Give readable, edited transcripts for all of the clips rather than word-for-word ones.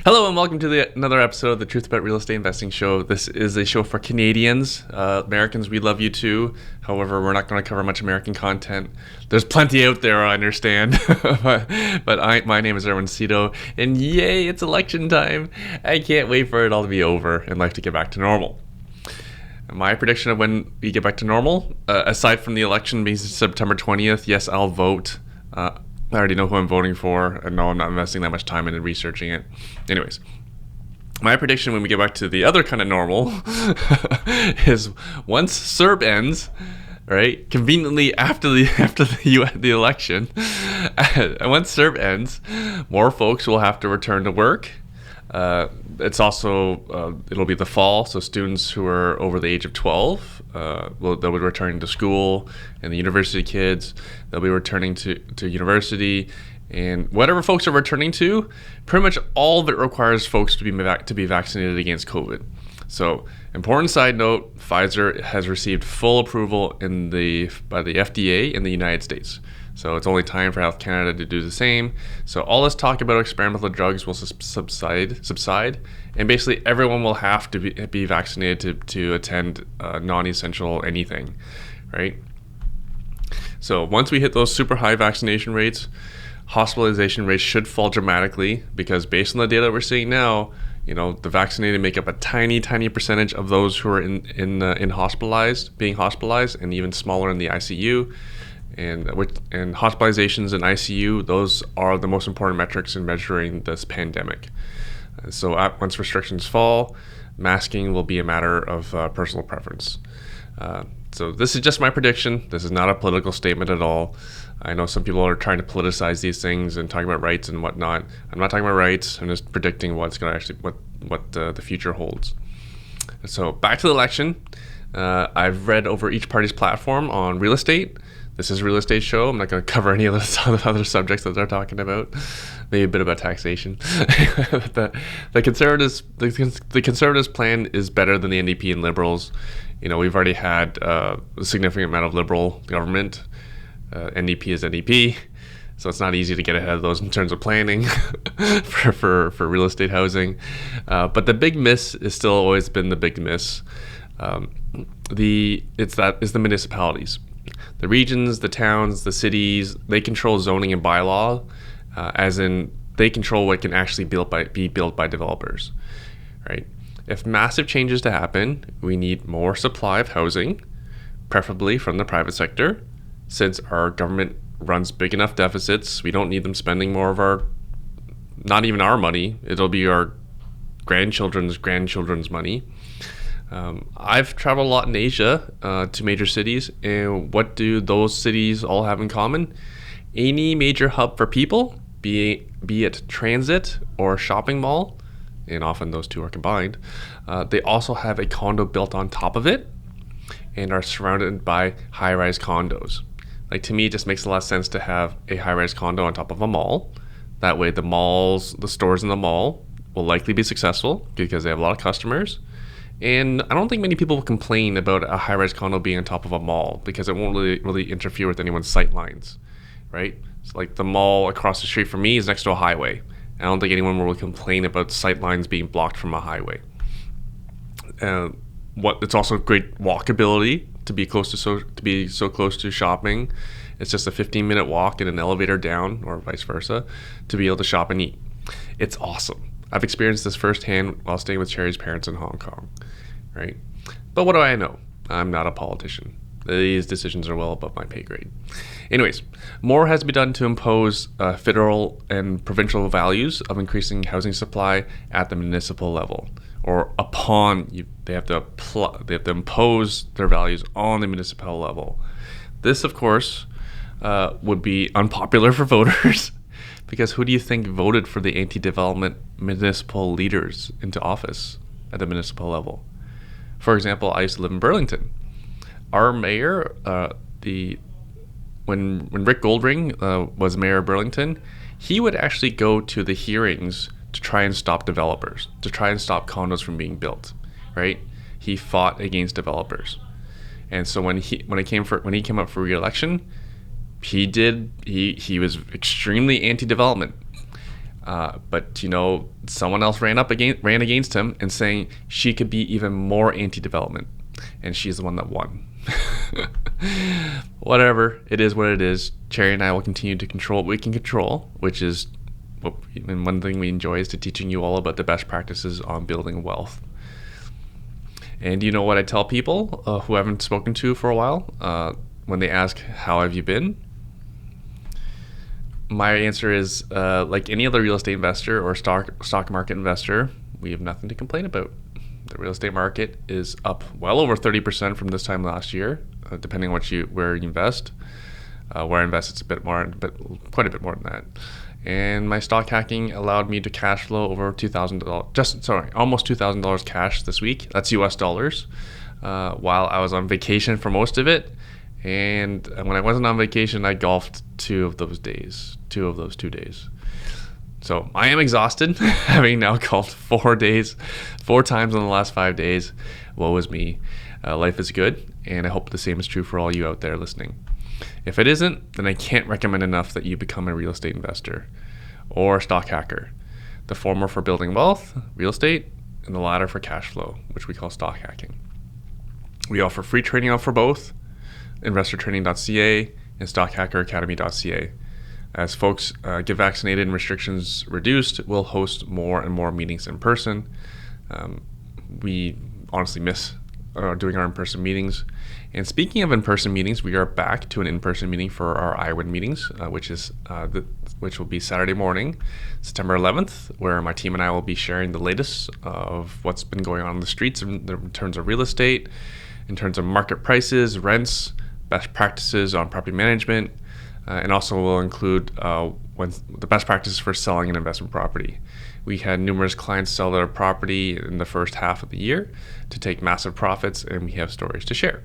Hello and welcome to another episode of the Truth About Real Estate Investing Show. This is a show for Canadians. Americans, we love you too. However, we're not going to cover much American content. There's plenty out there, I understand. My name is Erwin Cito, and yay, it's election time. I can't wait for it all to be over and life to get back to normal. My prediction of when we get back to normal, aside from the election being September 20th, yes, I'll vote. I already know who I'm voting for, and no, I'm not investing that much time into researching it. Anyways, my prediction when we get back to the other kind of normal is once CERB ends, right? Conveniently after the election, once CERB ends, more folks will have to return to work. It's also it'll be the fall, so students who are over the age of 12 they'll be returning to school, and the university kids, they'll be returning to university, and whatever folks are returning to, pretty much all of it requires folks to be vaccinated against COVID. So, important side note: Pfizer has received full approval by the FDA in the United States. So it's only time for Health Canada to do the same. So all this talk about experimental drugs will subside, and basically everyone will have to be vaccinated to attend non-essential anything, right? So once we hit those super high vaccination rates, hospitalization rates should fall dramatically, because based on the data we're seeing now, the vaccinated make up a tiny percentage of those who are being hospitalized, and even smaller in the ICU. And hospitalizations in ICU, those are the most important metrics in measuring this pandemic. So once restrictions fall, masking will be a matter of personal preference. So this is just my prediction. This is not a political statement at all. I know some people are trying to politicize these things and talking about rights and whatnot. I'm not talking about rights. I'm just predicting what's going to what the future holds. So back to the election. I've read over each party's platform on real estate. This is a real estate show. I'm not going to cover any of the other subjects that they're talking about. Maybe a bit about taxation. The Conservatives' plan is better than the NDP and Liberals. We've already had a significant amount of Liberal government. NDP is NDP, so it's not easy to get ahead of those in terms of planning for real estate housing. But the big miss is still always been the big miss. It's the municipalities. The regions, the towns, the cities, they control zoning and bylaw, as in they control what can actually be built by developers, right? If massive changes to happen, we need more supply of housing, preferably from the private sector. Since our government runs big enough deficits, we don't need them spending more of not even our money. It'll be our grandchildren's money. I've traveled a lot in Asia to major cities, and what do those cities all have in common? Any major hub for people, be it transit or shopping mall, and often those two are combined, they also have a condo built on top of it and are surrounded by high-rise condos. Like, to me, it just makes a lot of sense to have a high-rise condo on top of a mall. That way the stores in the mall will likely be successful because they have a lot of customers. And I don't think many people will complain about a high-rise condo being on top of a mall, because it won't really interfere with anyone's sight lines, right? It's like the mall across the street from me is next to a highway. I don't think anyone will really complain about sight lines being blocked from a highway. It's also great walkability to be so close to shopping. It's just a 15-minute walk and an elevator down, or vice versa, to be able to shop and eat. It's awesome. I've experienced this firsthand while staying with Cherry's parents in Hong Kong, right? But what do I know? I'm not a politician. These decisions are well above my pay grade. Anyways, more has to be done to impose federal and provincial values of increasing housing supply at the municipal level, or they have to impose their values on the municipal level. This, of course, would be unpopular for voters. Because who do you think voted for the anti-development municipal leaders into office at the municipal level? For example, I used to live in Burlington. Our mayor, when Rick Goldring was mayor of Burlington, he would actually go to the hearings to try and stop developers, to try and stop condos from being built, right? He fought against developers. And so when he came up for re-election, he was extremely anti-development. But someone else ran against him and saying she could be even more anti-development, and she's the one that won. Whatever, it is what it is. Cherry and I will continue to control what we can control, which is and one thing we enjoy is to teaching you all about the best practices on building wealth. And you know what I tell people who I haven't spoken to for a while when they ask, how have you been? My answer is, like any other real estate investor or stock market investor, we have nothing to complain about. The real estate market is up well over 30% from this time last year, depending on where you invest. Where I invest, it's a bit more, but quite a bit more than that. And my stock hacking allowed me to cash flow over $2,000, almost $2,000 cash this week. That's US dollars. While I was on vacation for most of it. And when I wasn't on vacation, I golfed 2 of those 2 days. So I am exhausted, having now golfed 4 times in the last 5 days. Woe is me. Life is good, and I hope the same is true for all you out there listening. If it isn't, then I can't recommend enough that you become a real estate investor or a stock hacker. The former for building wealth, real estate, and the latter for cash flow, which we call stock hacking. We offer free training for both, investortraining.ca and stockhackeracademy.ca. As folks get vaccinated and restrictions reduced, we'll host more and more meetings in person. We honestly miss doing our in-person meetings. And speaking of in-person meetings, we are back to an in-person meeting for our Ironman meetings, which will be Saturday morning, September 11th, where my team and I will be sharing the latest of what's been going on in the streets in terms of real estate, in terms of market prices, rents, best practices on property management, and also will include the best practices for selling an investment property. We had numerous clients sell their property in the first half of the year to take massive profits, and we have stories to share.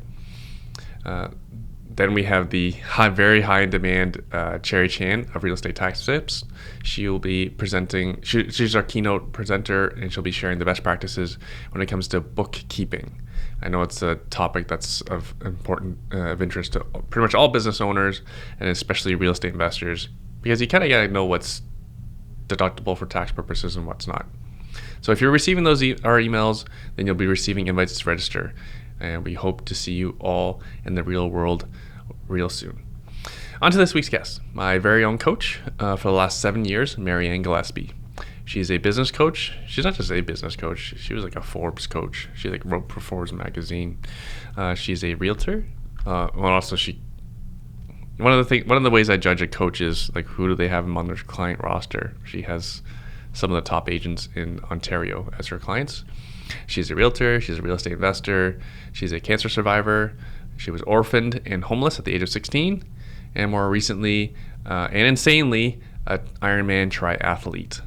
Then we have the very high in demand Cherry Chan of Real Estate Tax Tips. She will be presenting. She's our keynote presenter, and she'll be sharing the best practices when it comes to bookkeeping. I know it's a topic that's of interest to pretty much all business owners, and especially real estate investors, because you kind of gotta know what's deductible for tax purposes and what's not. So if you're receiving our emails, then you'll be receiving invites to register. And we hope to see you all in the real world real soon. On to this week's guest, my very own coach for the last 7 years, Marianne Gillespie. She's a business coach. She's not just a business coach. She was like a Forbes coach. She wrote for Forbes magazine. She's a realtor. One of the ways I judge a coach is like who do they have on their client roster. She has some of the top agents in Ontario as her clients. She's a realtor. She's a real estate investor. She's a cancer survivor. She was orphaned and homeless at the age of 16, and more recently and insanely, an Ironman triathlete.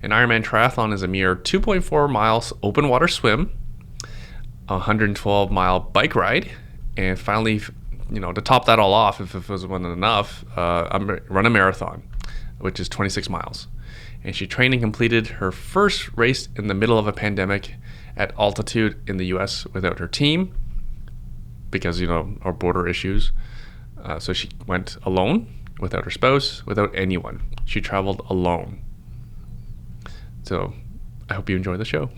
An Ironman triathlon is a mere 2.4 miles open water swim, a 112-mile bike ride, and finally, to top that all off, if it wasn't enough, run a marathon, which is 26 miles. And she trained and completed her first race in the middle of a pandemic at altitude in the U.S. without her team because, our border issues. So she went alone, without her spouse, without anyone. She traveled alone. So I hope you enjoy the show.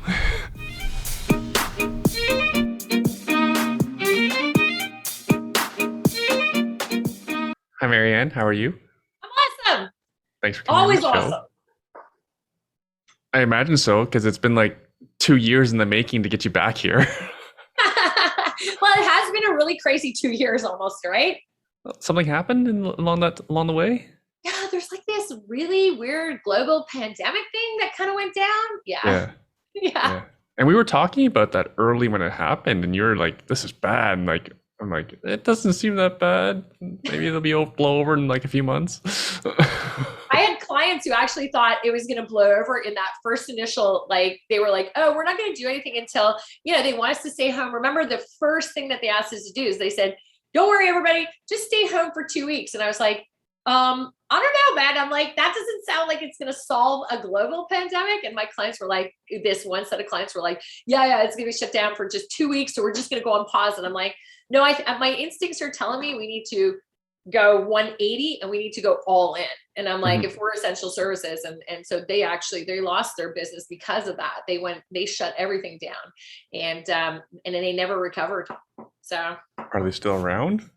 Hi, Marianne. How are you? I'm awesome. Thanks for coming Always on the show. awesome. I imagine so, because it's been like 2 years in the making to get you back here. Well, it has been a really crazy 2 years almost, right? Something happened along the way? Yeah, there's like this really weird global pandemic thing that kind of went down. Yeah. Yeah. And we were talking about that early when it happened, and you're like, this is bad. And I'm like, it doesn't seem that bad. Maybe it'll blow over in like a few months. I had clients who actually thought it was going to blow over in that first initial, they were like, oh, we're not going to do anything until, they want us to stay home. Remember, the first thing that they asked us to do is they said, don't worry, everybody, just stay home for 2 weeks. And I was like, I don't know, man. I'm like, that doesn't sound like it's going to solve a global pandemic. And my clients were like, this one set of clients were like, yeah, it's going to be shut down for just 2 weeks. So we're just going to go on pause. And I'm like, no, my instincts are telling me we need to go 180 and we need to go all in. And I'm like, Mhm. if we're essential services, and so they lost their business because of that. They shut everything down, and then they never recovered. So Are they still around?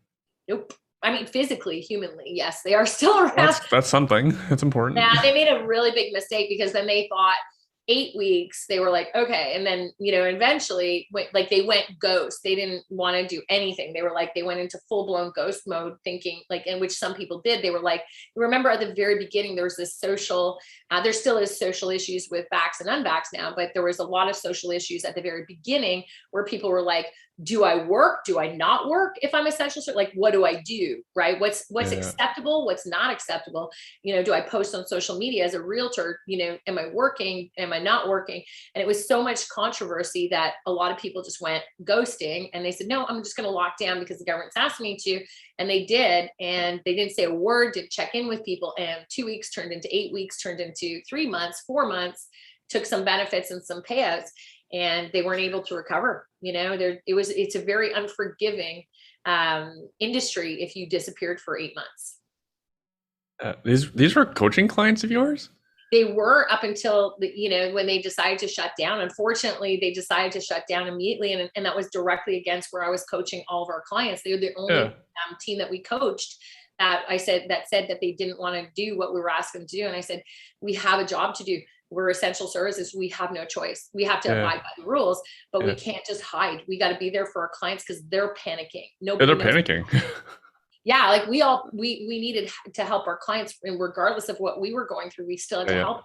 nope. I mean, physically, humanly, yes, they are still around. That's something. That's important. Yeah, they made a really big mistake because then they thought 8 weeks, they were like, okay. And then, eventually they went ghost. They didn't want to do anything. They were like, they went into full blown ghost mode thinking like, in which some people did. They were like, remember at the very beginning, there was this there still is social issues with vax and unvax now, but there was a lot of social issues at the very beginning where people were like, do I work? Do I not work if I'm essential? Like, what do I do? Right? What's acceptable? What's not acceptable? Do I post on social media as a realtor? Am I working? Am I not working? And it was so much controversy that a lot of people just went ghosting, and they said, no, I'm just going to lock down because the government's asking me to. And they did. And they didn't say a word, didn't check in with people. And 2 weeks turned into 8 weeks, turned into 3 months, 4 months, took some benefits and some payouts, and they weren't able to recover. It's a very unforgiving industry if you disappeared for 8 months. These were coaching clients of yours? They were up until when they decided to shut down. Unfortunately, they decided to shut down immediately, and that was directly against where I was coaching all of our clients. They were the only team that we coached that said that they didn't want to do what we were asking them to do. And I said, we have a job to do. We're essential services. We have no choice. We have to abide by the rules, but we can't just hide. We got to be there for our clients because they're panicking. They're panicking. Yeah, like we needed to help our clients, and regardless of what we were going through, we still had to help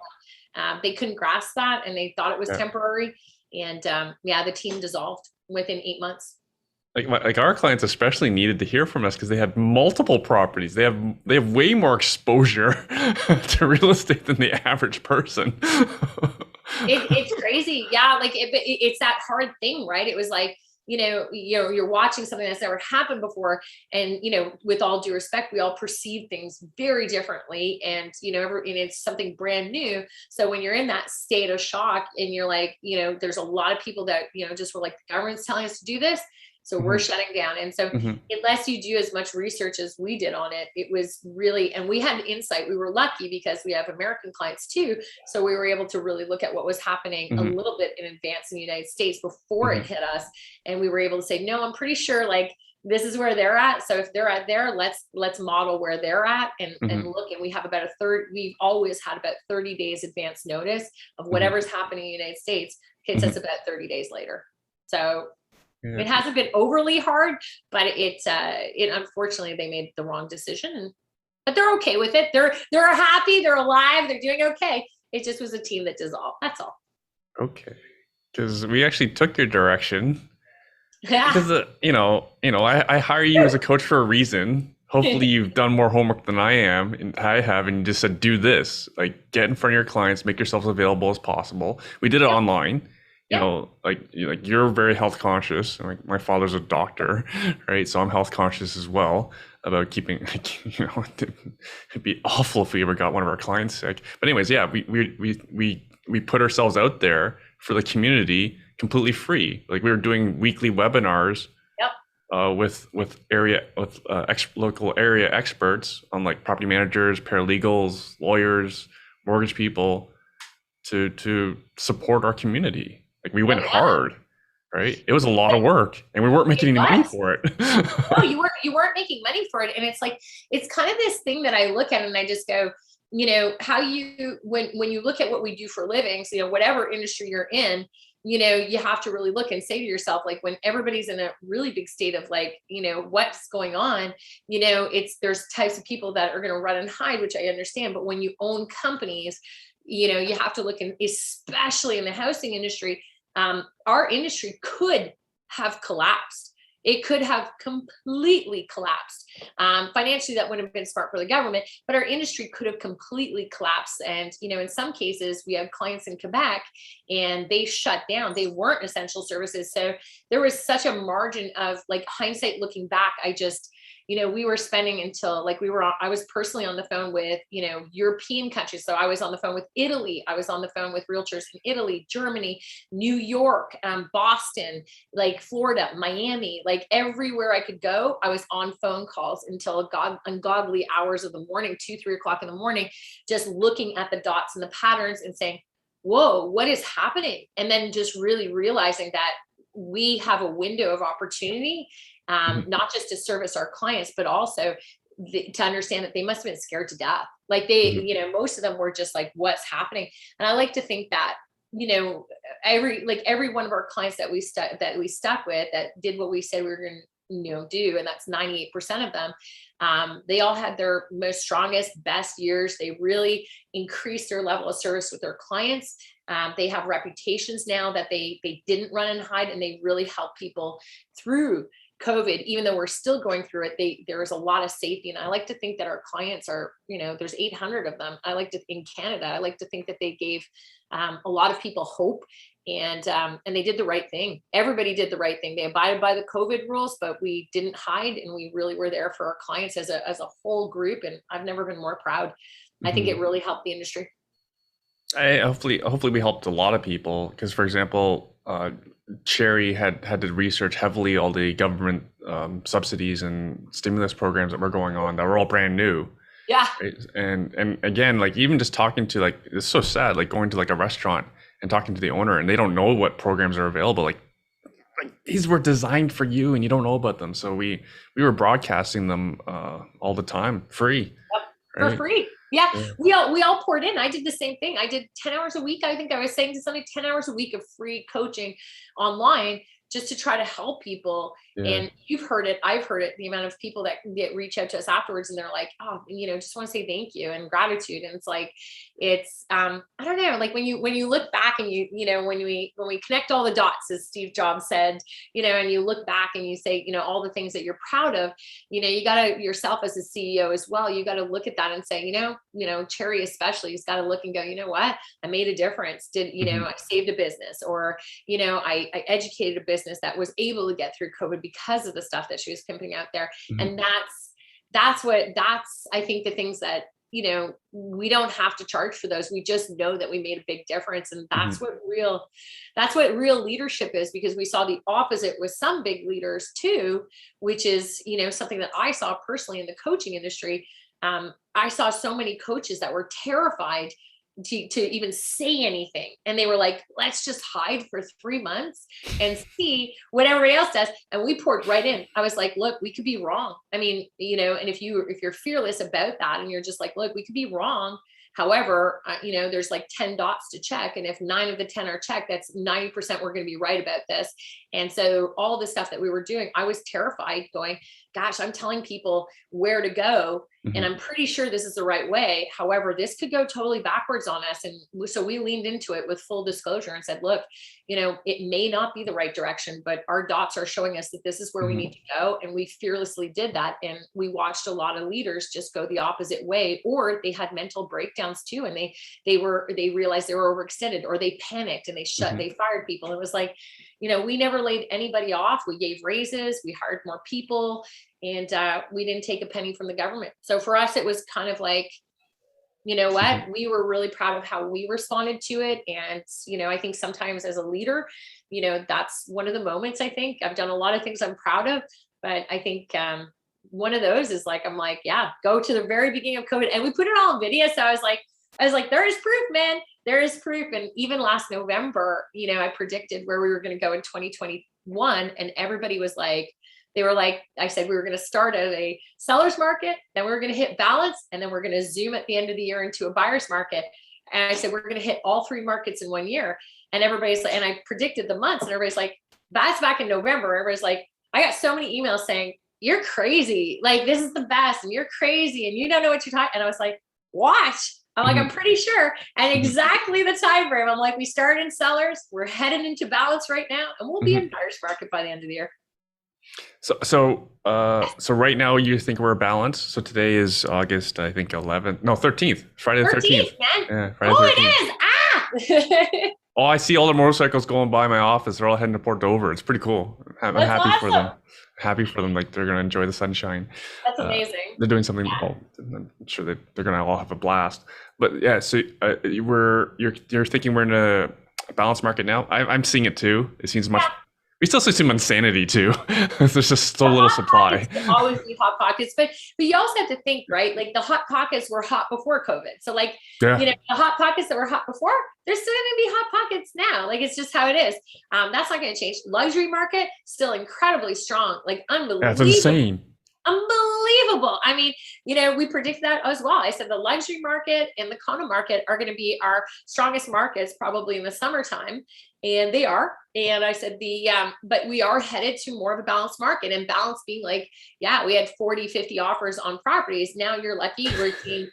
them. They couldn't grasp that, and they thought it was temporary. And the team dissolved within 8 months. Like our clients especially needed to hear from us because they had multiple properties. They have way more exposure to real estate than the average person. It's crazy. Yeah, like it's that hard thing, right? It was like, you're watching something that's never happened before. And, with all due respect, we all perceive things very differently. And, and it's something brand new. So when you're in that state of shock and you're like, there's a lot of people that, just were like, the government's telling us to do this, so we're shutting down. And so unless you do as much research as we did on it, it was really, and we had insight. We were lucky because we have American clients too. So we were able to really look at what was happening a little bit in advance in the United States before it hit us. And we were able to say, no, I'm pretty sure like this is where they're at. So if they're at there, let's model where they're at and look. And we have we've always had about 30 days advance notice of whatever's happening in the United States hits us about 30 days later. So it hasn't been overly hard, but it unfortunately they made the wrong decision, but they're okay with it. They're happy, they're alive, they're doing okay. It just was a team that dissolved. That's all. Okay, because we actually took your direction. Because I hire you as a coach for a reason. Hopefully you've done more homework than I am, and I have, and you just said do this, like get in front of your clients, make yourself as available as possible. We did it online. You're very health conscious. Like my father's a doctor, right? So I'm health conscious as well about keeping, it'd be awful if we ever got one of our clients sick. But anyways, we put ourselves out there for the community completely free. Like we were doing weekly webinars with local area experts on like property managers, paralegals, lawyers, mortgage people to support our community. Like we went hard, right? It was a lot of work, and we weren't making any money for it. No, you weren't making money for it. And it's like, it's kind of this thing that I look at and I just go, how when you look at what we do for living, so, whatever industry you're in, you have to really look and say to yourself, like when everybody's in a really big state of like, what's going on, there's types of people that are going to run and hide, which I understand. But when you own companies, you have to look, and especially in the housing industry, our industry could have collapsed. It could have completely collapsed. Financially, that wouldn't have been smart for the government, but our industry could have completely collapsed. And, in some cases, we have clients in Quebec and they shut down. They weren't essential services. So there was such a margin of like hindsight looking back. we were spending until like I was personally on the phone with, European countries. So I was on the phone with Italy. I was on the phone with realtors in Italy, Germany, New York, Boston, like Florida, Miami, like everywhere I could go. I was on phone calls until ungodly hours of the morning, 2-3 o'clock in the morning, just looking at the dots and the patterns and saying, whoa, what is happening? And then just really realizing that we have a window of opportunity, not just to service our clients, but also to understand that they must have been scared to death. Like most of them were just like, what's happening? And I like to think that, every one of our clients that we stuck with, that did what we said we were going to do, and that's 98% of them, they all had their most strongest, best years. They really increased their level of service with their clients. They have reputations now that they didn't run and hide, and they really help people through COVID. Even though we're still going through it, there was a lot of safety. And I like to think that our clients are, there's 800 of them. In Canada, I like to think that they gave a lot of people hope, and they did the right thing. Everybody did the right thing. They abided by the COVID rules, but we didn't hide, and we really were there for our clients as a whole group. And I've never been more proud. I think it really helped the industry. Hopefully we helped a lot of people, because, for example, TAREI had to research heavily all the government subsidies and stimulus programs that were going on that were all brand new. Yeah. Right? And again, like, even just talking to, like, it's so sad, like going to like a restaurant and talking to the owner, and they don't know what programs are available. Like these were designed for you, and you don't know about them. So we were broadcasting them all the time, free. Yep. For free. Yeah. We all poured in. I did the same thing. I did 10 hours a week. I think I was saying to somebody, 10 hours a week of free coaching online, just to try to help people. Yeah. And you've heard it. I've heard it. The amount of people that reach out to us afterwards, and they're like, oh, just want to say thank you and gratitude. And it's like, I don't know, like when you look back and when we connect all the dots, as Steve Jobs said, and you look back and you say, all the things that you're proud of, you gotta, yourself as a CEO as well, you got to look at that and say, TAREI especially, he's got to look and go, you know what, I made a difference. I saved a business, or, I educated a business that was able to get through COVID because of the stuff that she was pimping out there. And that's I think the things that, we don't have to charge for those. We just know that we made a big difference. And that's what real leadership is, because we saw the opposite with some big leaders too, which is, something that I saw personally in the coaching industry. I saw so many coaches that were terrified to even say anything. And they were like, let's just hide for 3 months and see what everybody else does. And we poured right in. I was like, look, we could be wrong. I mean, and if you're fearless about that, and you're just like, look, we could be wrong. However, there's like 10 dots to check. And if 9 of the 10 are checked, that's 90% we're going to be right about this. And so all the stuff that we were doing, I was terrified, going, gosh, I'm telling people where to go, and I'm pretty sure this is the right way. However, this could go totally backwards on us. And so we leaned into it with full disclosure and said, look, it may not be the right direction, but our dots are showing us that this is where we need to go. And we fearlessly did that. And we watched a lot of leaders just go the opposite way, or they had mental breakdowns too. And they realized they were overextended, or they panicked and they fired people. It was like, we never laid anybody off. We gave raises, we hired more people, and we didn't take a penny from the government. So for us, it was kind of like, what, we were really proud of how we responded to it. And, I think sometimes as a leader, that's one of the moments. I think I've done a lot of things I'm proud of, but I think one of those is like, I'm like, yeah, go to the very beginning of COVID, and we put it all on video. So I was like, there is proof, man. There is proof. And even last November, I predicted where we were going to go in 2021. And everybody was like, I said, we were going to start at a seller's market, then we were going to hit balance, and then we're going to zoom at the end of the year into a buyer's market. And I said, we're going to hit all 3 markets in 1 year. And everybody's like, and I predicted the months, and everybody's like, that's back in November. Everybody's like, I got so many emails saying, you're crazy. Like, this is the best, and you're crazy, and you don't know what you're talking. And I was like, watch. I'm like, I'm pretty sure. And exactly the time frame. I'm like, we started in sellers, we're headed into balance right now, and we'll be in buyer's market by the end of the year. So right now you think we're balanced. So today is August, I think 13th, Friday the 13th. Man. Yeah, Friday the 13th. It is. Oh, I see all the motorcycles going by my office. They're all heading to Port Dover. It's pretty cool. I'm That's happy for them. awesome. Happy for them. Like they're gonna enjoy the sunshine. That's Uh, amazing. they're doing something. Well, I'm sure that they're gonna all have a blast. But yeah, so you're thinking we're in a balanced market now. I'm seeing it too. It seems much. Yeah. We still see some insanity too. There's just so The little hot supply. pockets will always be hot pockets, but you also have to think, right? Like the hot pockets were hot before COVID. So like, Yeah. the hot pockets that were hot before, they're still going to be hot pockets now. Like it's just how it is. That's not going to change. Luxury market still incredibly strong, like That's unbelievable. insane. Unbelievable. I mean, we predicted that as well. I said the luxury market and the condo market are going to be our strongest markets probably in the summertime. And they are. And I said but we are headed to more of a balanced market, and balance being like, yeah, we had 40, 50 offers on properties. Now you're lucky.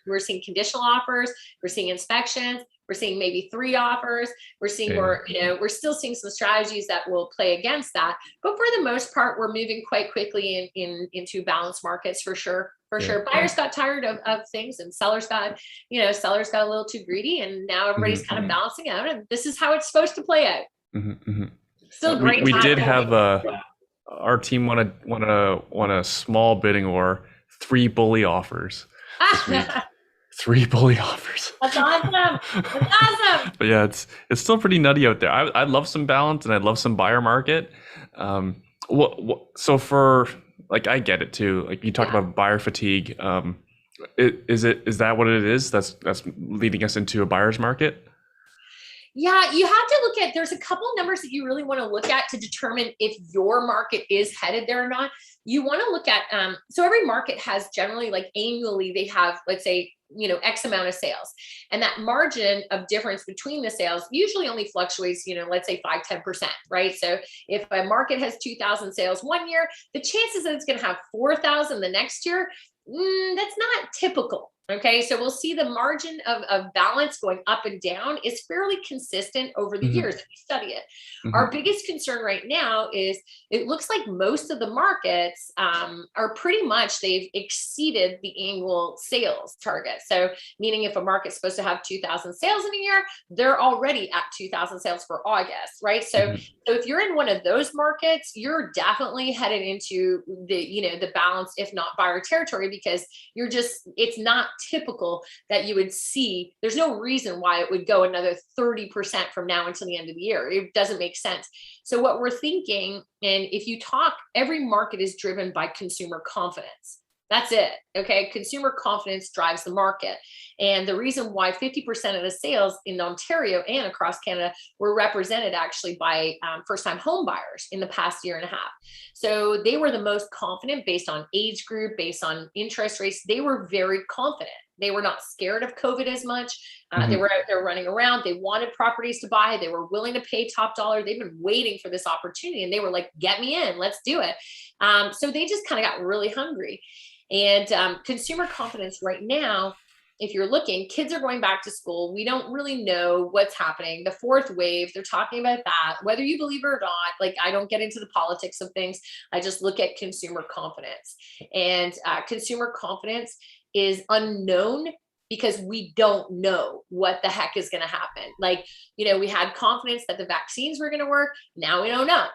We're seeing conditional offers. We're seeing inspections. We're seeing maybe 3 offers. We're seeing more, we're still seeing some strategies that will play against that. But for the most part, we're moving quite quickly into balanced markets for sure. For sure. Buyers got tired of things, and sellers got a little too greedy, and now everybody's kind of balancing out, and this is how it's supposed to play out. Still great. We did have our team won a small bidding war, 3 bully offers this week. 3 bully offers. That's awesome. That's awesome. But yeah, it's still pretty nutty out there. I love some balance, and I love some buyer market. So for like, I get it too. Like you talk about buyer fatigue. Is that what it is? That's leading us into a buyer's market. Yeah, you have to look at, there's a couple of numbers that you really want to look at to determine if your market is headed there or not. You want to look at, so every market has generally, like annually, they have, let's say, X amount of sales. And that margin of difference between the sales usually only fluctuates, let's say 5-10%, right? So if a market has 2,000 sales one year, the chances that it's going to have 4,000 the next year, that's not typical. Okay, so we'll see the margin of balance going up and down is fairly consistent over the years if we study it. Our biggest concern right now is it looks like most of the markets are pretty much, they've exceeded the annual sales target. So meaning if a market's supposed to have 2,000 sales in a year, they're already at 2,000 sales for August, right? So if you're in one of those markets, you're definitely headed into the balance, if not buyer territory, because it's not typical that you would see. There's no reason why it would go another 30% from now until the end of the year. It doesn't make sense. So what we're thinking, and if you talk, every market is driven by consumer confidence. That's it. Okay. Consumer confidence drives the market. And the reason why 50% of the sales in Ontario and across Canada were represented actually by first-time home buyers in the past year and a half. So they were the most confident based on age group, based on interest rates. They were very confident. They were not scared of COVID as much. They were out there running around. They wanted properties to buy. They were willing to pay top dollar. They've been waiting for this opportunity, and they were like, get me in, let's do it. So they just kind of got really hungry. And consumer confidence right now, if you're looking, kids are going back to school. We don't really know what's happening. The 4th wave, they're talking about that, whether you believe it or not. Like, I don't get into the politics of things. I just look at consumer confidence. And consumer confidence is unknown because we don't know what the heck is going to happen. Like, we had confidence that the vaccines were going to work. Now we don't know.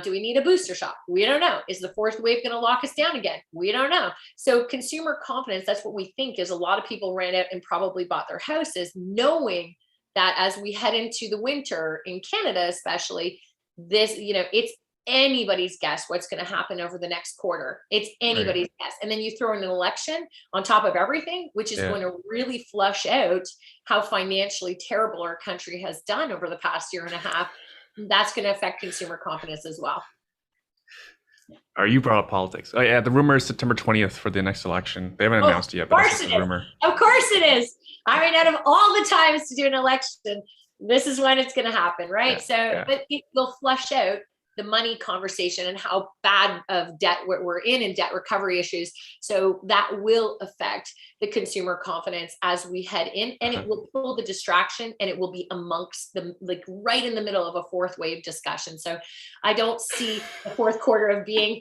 Do we need a booster shot? We don't know. Is the 4th wave going to lock us down again? We don't know. So consumer confidence, that's what we think, is a lot of people ran out and probably bought their houses knowing that as we head into the winter in Canada, especially, this, it's anybody's guess what's going to happen over the next quarter. It's anybody's guess. And then you throw in an election on top of everything, which is going to really flush out how financially terrible our country has done over the past year and a half. That's going to affect consumer confidence as well. You brought up politics. Oh yeah, the rumor is September 20th for the next election. They haven't announced it yet, but that's the rumor. Of course it is. I mean, out of all the times to do an election, this is when it's going to happen, right? But it will flush out the money conversation and how bad of debt we're in debt recovery issues. So that will affect the consumer confidence as we head in, and it will pull the distraction, and it will be amongst them, like right in the middle of a 4th wave discussion. So I don't see the 4th quarter of being,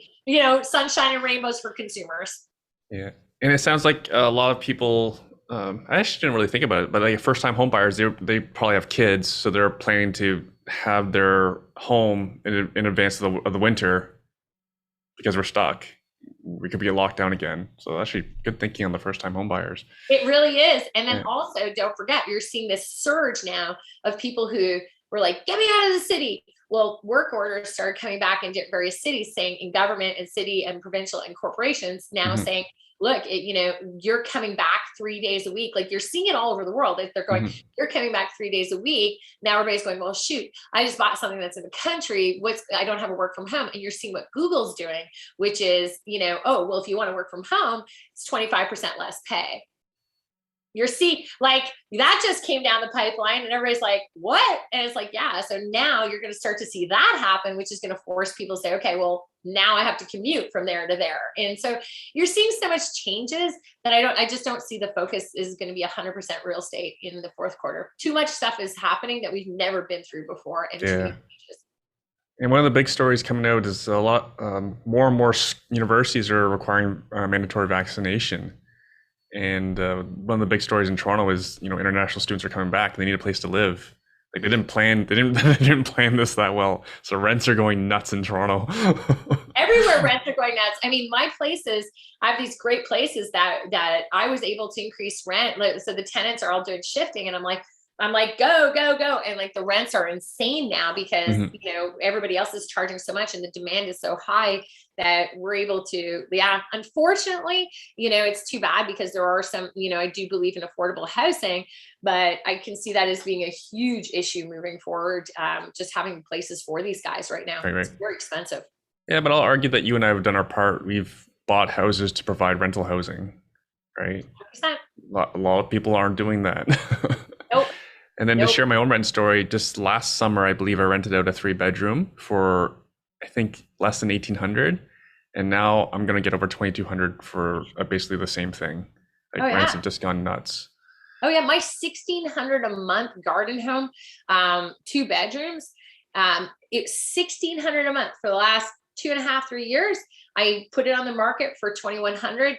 sunshine and rainbows for consumers. Yeah. And it sounds like a lot of people I actually didn't really think about it, but like first-time home buyers, they probably have kids, so they're planning to have their home in advance of the winter because we're stuck. We could be locked down again. So actually, good thinking on the first-time home buyers. It really is. And then Yeah. also, don't forget, you're seeing this surge now of people who were like, get me out of the city. Well, work orders started coming back in various cities saying, in government and city and provincial and corporations now Mhm. saying, look, you're coming back 3 days a week. Like you're seeing it all over the world. If they're going, Mhm. you're coming back 3 days a week. Now everybody's going, well, shoot, I just bought something that's in the country. I don't have a work from home. And you're seeing what Google's doing, which is, oh, well, if you want to work from home, it's 25% less pay. You're see, like that just came down the pipeline and everybody's like, what? And it's like, yeah. So now you're going to start to see that happen, which is going to force people to say, okay, well, now I have to commute from there to there. And so you're seeing so much changes that I just don't see the focus is going to be 100% real estate in the fourth quarter. Too much stuff is happening that we've never been through before. And too many Yeah. changes. And one of the big stories coming out is a lot more and more universities are requiring mandatory vaccination. And one of the big stories in Toronto is, international students are coming back and they need a place to live. Like they didn't plan, they didn't plan this that well. So rents are going nuts in Toronto. Everywhere rents are going nuts. I mean, my places, I have these great places that I was able to increase rent. So the tenants are all doing shifting, and I'm like, go, go, go. And like the rents are insane now because, Mhm. everybody else is charging so much and the demand is so high that we're able to, yeah, unfortunately, it's too bad because there are some, I do believe in affordable housing, but I can see that as being a huge issue moving forward. Just having places for these guys right now. Right. It's very expensive. Yeah, but I'll argue that you and I have done our part. We've bought houses to provide rental housing, right? 100%. A lot of people aren't doing that. Nope. And then to Nope. share my own rent story, just last summer, I believe I rented out a 3-bedroom for, I think, less than 1,800. And now I'm going to get over 2,200 for basically the same thing. Like Oh rents yeah. have just gone nuts. Oh yeah. My 1,600 a month garden home, 2 bedrooms. It's 1,600 a month for the last 2.5, 3 years. I put it on the market for 2,100,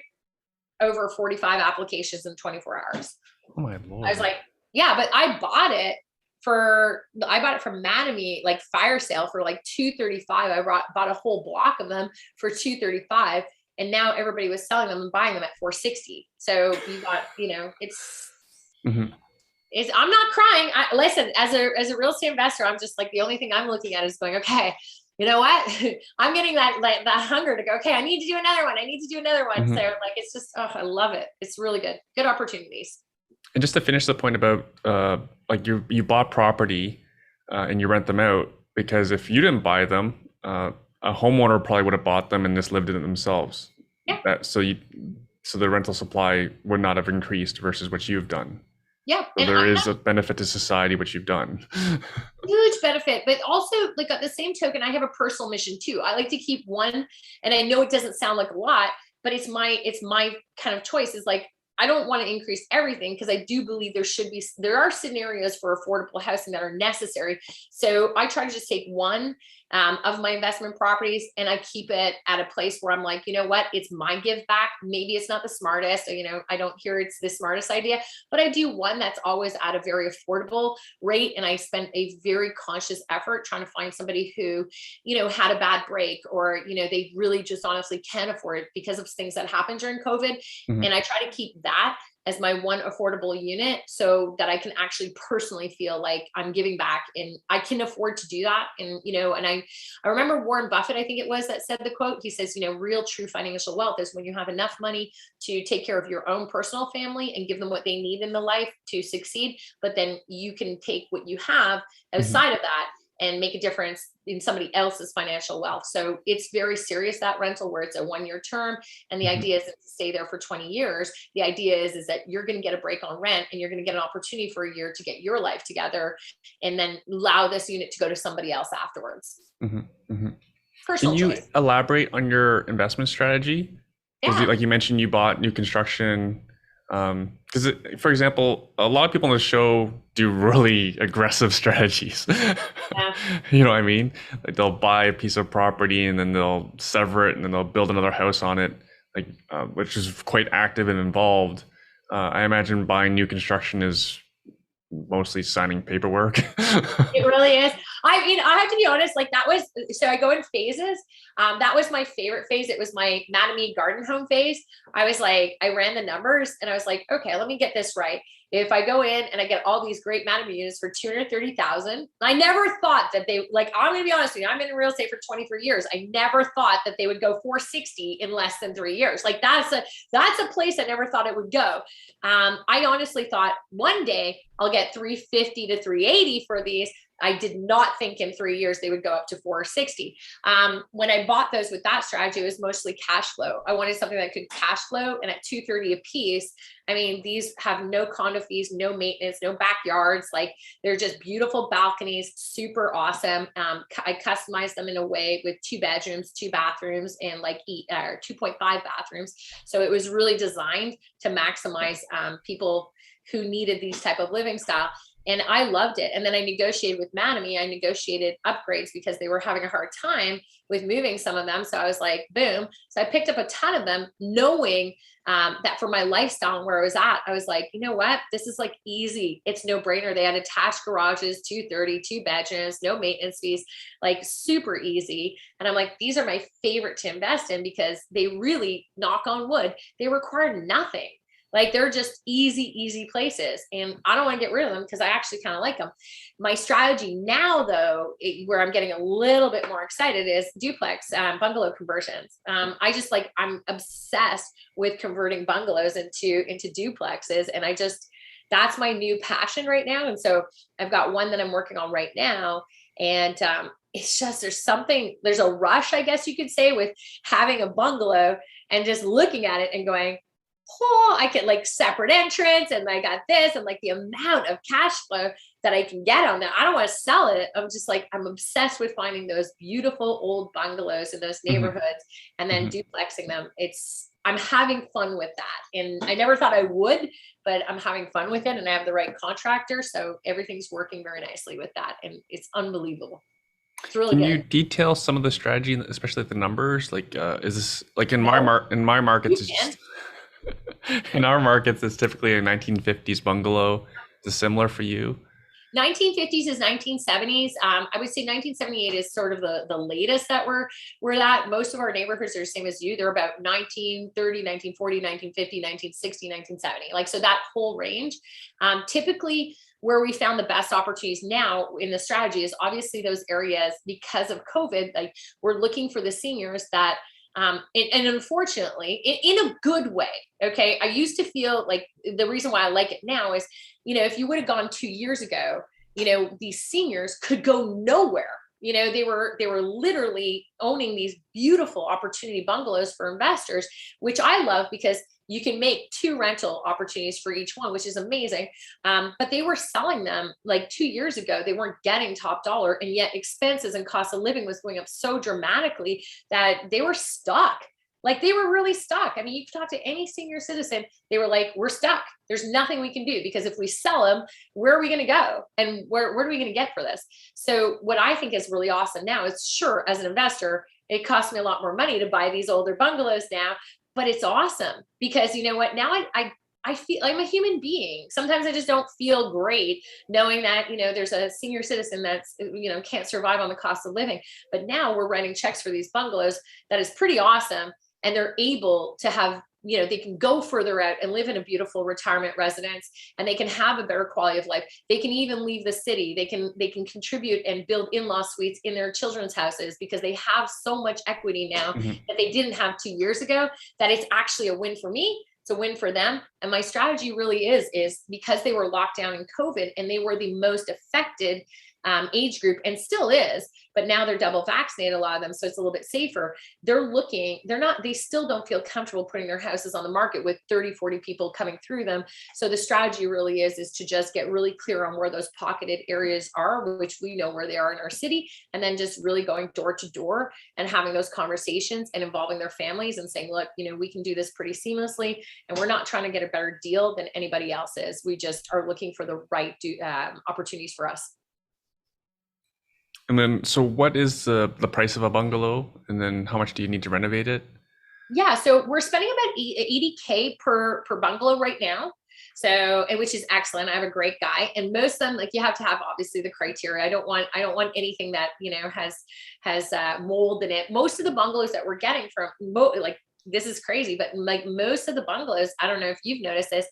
over 45 applications in 24 hours. Oh my I was Lord. like, yeah, but I bought it from Mattamy, like fire sale for like 235. I bought a whole block of them for 235. And now everybody was selling them and buying them at 460. So you got, Mhm. I'm not crying. Listen, as a real estate investor, I'm just like, the only thing I'm looking at is going, okay, you know what? I'm getting that hunger to go, okay, I need to do another one. I need to do another one. So Mhm. like, it's just, oh, I love it. It's really good. Good opportunities. And just to finish the point about like you bought property and you rent them out, because if you didn't buy them, a homeowner probably would have bought them and just lived in it themselves. Yeah. So the rental supply would not have increased versus what you've done. Yeah. So And there I is a benefit to society which you've done. huge benefit, but also like at the same token, I have a personal mission too. I like to keep one, and I know it doesn't sound like a lot, but it's my kind of choice is like, I don't want to increase everything because I do believe there are scenarios for affordable housing that are necessary. So I try to just take one of my investment properties and I keep it at a place where I'm like, you know what, it's my give back. Maybe it's not the smartest, I don't hear it's the smartest idea, but I do one that's always at a very affordable rate. And I spend a very conscious effort trying to find somebody who, had a bad break or, they really just honestly can't afford it because of things that happened during COVID. Mhm. And I try to keep that as my one affordable unit so that I can actually personally feel like I'm giving back and I can afford to do that. And, and I remember Warren Buffett, I think it was, that said the quote. He says, real true financial wealth is when you have enough money to take care of your own personal family and give them what they need in the life to succeed. But then you can take what you have Mhm. outside of that and make a difference in somebody else's financial wealth. So it's very serious, that rental, where it's a 1-year term. And the Mhm. idea isn't to stay there for 20 years. The idea is that you're going to get a break on rent and you're going to get an opportunity for a year to get your life together and then allow this unit to go to somebody else afterwards. Mhm. Mhm. Can Personal you choice. elaborate on your investment strategy? Because Yeah. like you mentioned, you bought new construction. Because, for example, a lot of people on the show do really aggressive strategies. Yeah. You know what I mean? Like they'll buy a piece of property and then they'll sever it and then they'll build another house on it, like which is quite active and involved. I imagine buying new construction is mostly signing paperwork. It really is. I mean, I have to be honest, like that was, so I go in phases. That was my favorite phase. It was my Mattamy garden home phase. I was like, I ran the numbers and I was like, okay, let me get this right. If I go in and I get all these great Mattamy units for 230,000, I never thought that they, like, I'm going to be honest with you, I'm in real estate for 23 years. I never thought that they would go 460 in less than 3 years. Like that's a place I never thought it would go. I honestly thought one day I'll get 350 to 380 for these. I did not think in 3 years they would go up to 460. When I bought those with that strategy, it was mostly cash flow. I wanted something that could cash flow, and at 230 a piece, I mean, these have no condo fees, no maintenance, no backyards. Like they're just beautiful balconies, super awesome. I customized them in a way with 2 bedrooms, 2 bathrooms, and like 2.5 bathrooms. So it was really designed to maximize people who needed these type of living style. And I loved it. And then I negotiated with Mattamy. I negotiated upgrades because they were having a hard time with moving some of them. So I was like, boom. So I picked up a ton of them, knowing that for my lifestyle and where I was at, I was like, you know what? This is like easy. It's no brainer. They had attached garages, 230, 2 bedrooms, no maintenance fees, like super easy. And I'm like, these are my favorite to invest in because they really, knock on wood, they require nothing. Like they're just easy places. And I don't want to get rid of them because I actually kind of like them. My strategy now though, where I'm getting a little bit more excited is duplex bungalow conversions. I just like, I'm obsessed with converting bungalows into duplexes. And that's my new passion right now. And so I've got one that I'm working on right now. And it's just, there's a rush, I guess you could say, with having a bungalow and just looking at it and going, oh, I get like separate entrance and I got this, and like the amount of cash flow that I can get on that. I don't want to sell it. I'm just like, I'm obsessed with finding those beautiful old bungalows in those neighborhoods and then duplexing them. I'm having fun with that. And I never thought I would, but I'm having fun with it and I have the right contractor. So everything's working very nicely with that. And it's unbelievable. It's really Can good. you detail some of the strategy, especially the numbers? Like, is this like in my markets? It's just, in our markets, it's typically a 1950s bungalow. Is it similar for you? 1950s is 1970s. I would say 1978 is sort of the latest that we're at. Most of our neighborhoods are the same as you. They're about 1930, 1940, 1950, 1960, 1970. Like, so that whole range. Typically where we found the best opportunities now in the strategy is obviously those areas because of COVID. Like we're looking for the seniors that and unfortunately, in a good way, okay, I used to feel like the reason why I like it now is, if you would have gone 2 years ago, these seniors could go nowhere. They were literally owning these beautiful opportunity bungalows for investors, which I love because you can make 2 rental opportunities for each one, which is amazing. But they were selling them like 2 years ago. They weren't getting top dollar, and yet expenses and cost of living was going up so dramatically that they were stuck. Like they were really stuck. I mean, you could talk to any senior citizen. They were like, we're stuck. There's nothing we can do because if we sell them, where are we going to go? And where are we going to get for this? So what I think is really awesome now is, sure, as an investor, it costs me a lot more money to buy these older bungalows now, but it's awesome because you know what? Now I feel I'm a human being. Sometimes I just don't feel great knowing that, there's a senior citizen that's, can't survive on the cost of living. But now we're writing checks for these bungalows. That is pretty awesome. And they're able to have, they can go further out and live in a beautiful retirement residence, and they can have a better quality of life. They can even leave the city. They can contribute and build in-law suites in their children's houses because they have so much equity now that they didn't have 2 years ago, that it's actually a win for me. It's a win for them. And my strategy really is because they were locked down in COVID and they were the most affected age group, and still is, but now they're double vaccinated, a lot of them. So it's a little bit safer. They still don't feel comfortable putting their houses on the market with 30, 40 people coming through them. So the strategy really is to just get really clear on where those pocketed areas are, which we know where they are in our city. And then just really going door to door and having those conversations and involving their families and saying, look, we can do this pretty seamlessly. And we're not trying to get a better deal than anybody else is. We just are looking for the right opportunities for us. And then, so what is the price of a bungalow? And then how much do you need to renovate it? Yeah, so we're spending about $80K per bungalow right now. So, and which is excellent. I have a great guy, and most of them, like, you have to have obviously the criteria. I don't want anything that, has mold in it. Most of the bungalows that we're getting from, like, this is crazy, but like most of the bungalows, I don't know if you've noticed this,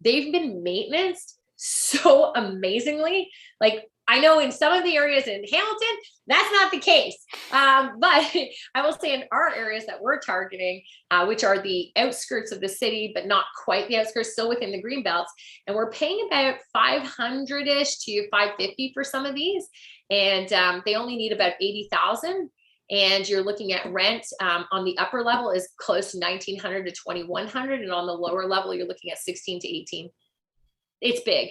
they've been maintenance so amazingly. Like, I know in some of the areas in Hamilton, that's not the case. But I will say in our areas that we're targeting, which are the outskirts of the city, but not quite the outskirts, still within the green belts. And we're paying about 500-ish to 550 for some of these. And they only need about 80,000. And you're looking at rent on the upper level is close to 1,900 to 2,100. And on the lower level, you're looking at 16 to 18. It's big.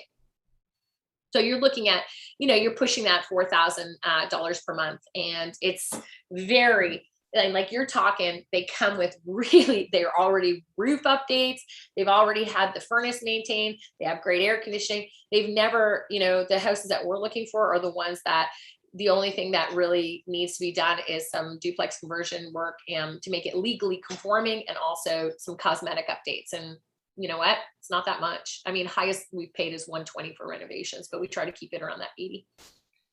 So you're looking at, you're pushing that $4,000 per month. And it's very, like, you're talking, they come with they're already roof updates. They've already had the furnace maintained. They have great air conditioning. They've never, the houses that we're looking for are the ones that the only thing that really needs to be done is some duplex conversion work and to make it legally conforming, and also some cosmetic updates. And you know what? It's not that much. I mean, highest we've paid is 120 for renovations, but we try to keep it around that 80.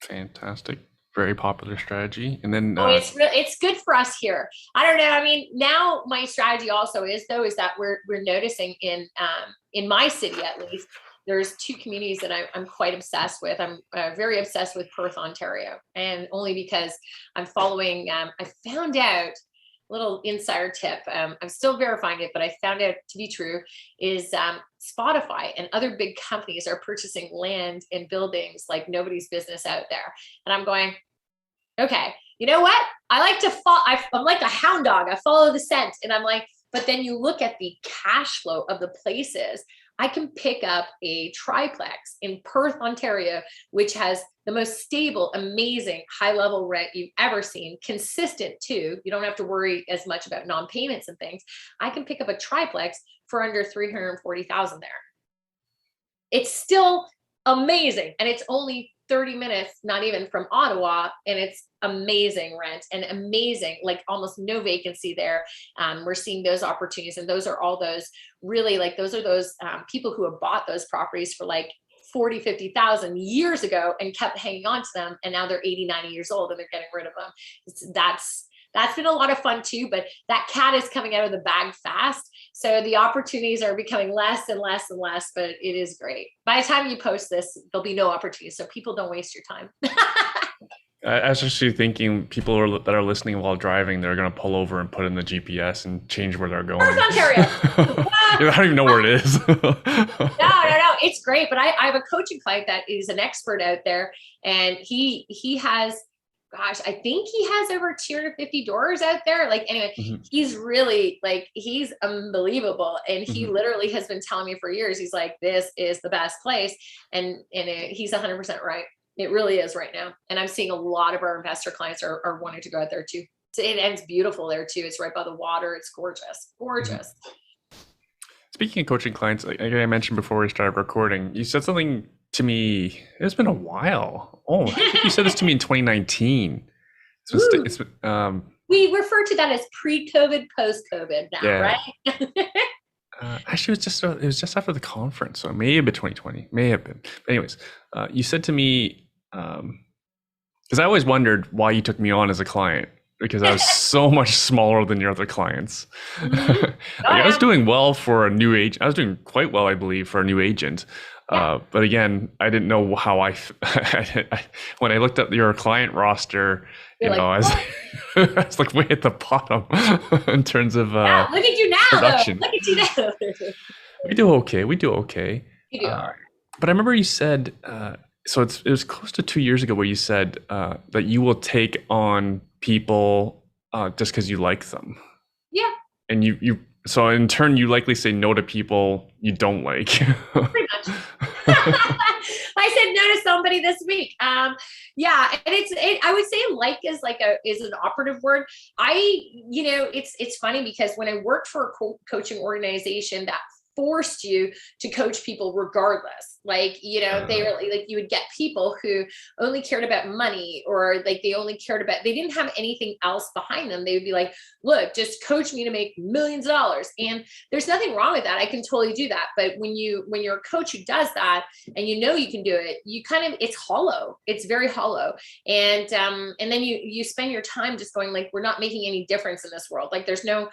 Fantastic. Very popular strategy. And then it's good for us here. I don't know. I mean, now my strategy also is that we're noticing in my city, at least, there's two communities that I'm quite obsessed with. I'm very obsessed with Perth, Ontario, and only because I'm following. I found out, little insider tip, I'm still verifying it, but I found out to be true, is Spotify and other big companies are purchasing land and buildings like nobody's business out there. And I'm going, okay, you know what? I like to I'm like a hound dog. I follow the scent. And I'm like, but then you look at the cash flow of the places. I can pick up a triplex in Perth, Ontario, which has the most stable, amazing, high-level rent you've ever seen, consistent too. You don't have to worry as much about non-payments and things. I can pick up a triplex for under $340,000 there. It's still amazing, and it's only 30 minutes, not even, from Ottawa, and it's amazing rent and amazing, like almost no vacancy there. We're seeing those opportunities, and those are all those really, like, those are those people who have bought those properties for like 40, 50,000 years ago and kept hanging on to them, and now they're 80, 90 years old and they're getting rid of them. That's been a lot of fun too, but that cat is coming out of the bag fast. So the opportunities are becoming less and less and less, but it is great. By the time you post this, there'll be no opportunities. So people, don't waste your time. I was actually thinking people that are listening while driving, they're going to pull over and put in the GPS and change where they're going. Perth, Ontario. I don't even know where it is. No. It's great. But I have a coaching client that is an expert out there, and he has, gosh, I think he has over 250 doors out there. Like, anyway, he's really, like, he's unbelievable. And he literally has been telling me for years, he's like, this is the best place. And he's 100% right. It really is right now. And I'm seeing a lot of our investor clients are wanting to go out there too. So, and it's beautiful there too. It's right by the water. It's gorgeous, gorgeous. Speaking of coaching clients, like I mentioned before we started recording, you said something to me. It's been a while. Oh, I think you said this to me in 2019. We refer to that as pre-COVID, post-COVID now, right? Actually, it was just after the conference, so it may have been 2020. May have been. But anyways, you said to me, because I always wondered why you took me on as a client, because I was so much smaller than your other clients. I was doing well for a new agent. I was doing quite well, I believe, for a new agent. But again, I didn't know how when I looked at your client roster, I was like way at the bottom in terms of look at you now, production. Look at you now. We do okay. You do. But I remember you said, so it was close to 2 years ago where you said that you will take on people just because you like them. Yeah. And so in turn, you likely say no to people you don't like. Pretty much. I said no to somebody this week. Yeah, and I would say like is an operative word. It's funny because when I worked for a coaching organization that forced you to coach people regardless, Like, you know, they were like, you would get people who only cared about money, or like they only cared about, they didn't have anything else behind them. They would be like, look, just coach me to make millions of dollars. And there's nothing wrong with that. I can totally do that. But when you're a coach who does that and you know you can do it, you kind of, it's hollow. It's very hollow. And then you spend your time just going like, we're not making any difference in this world. Like there's no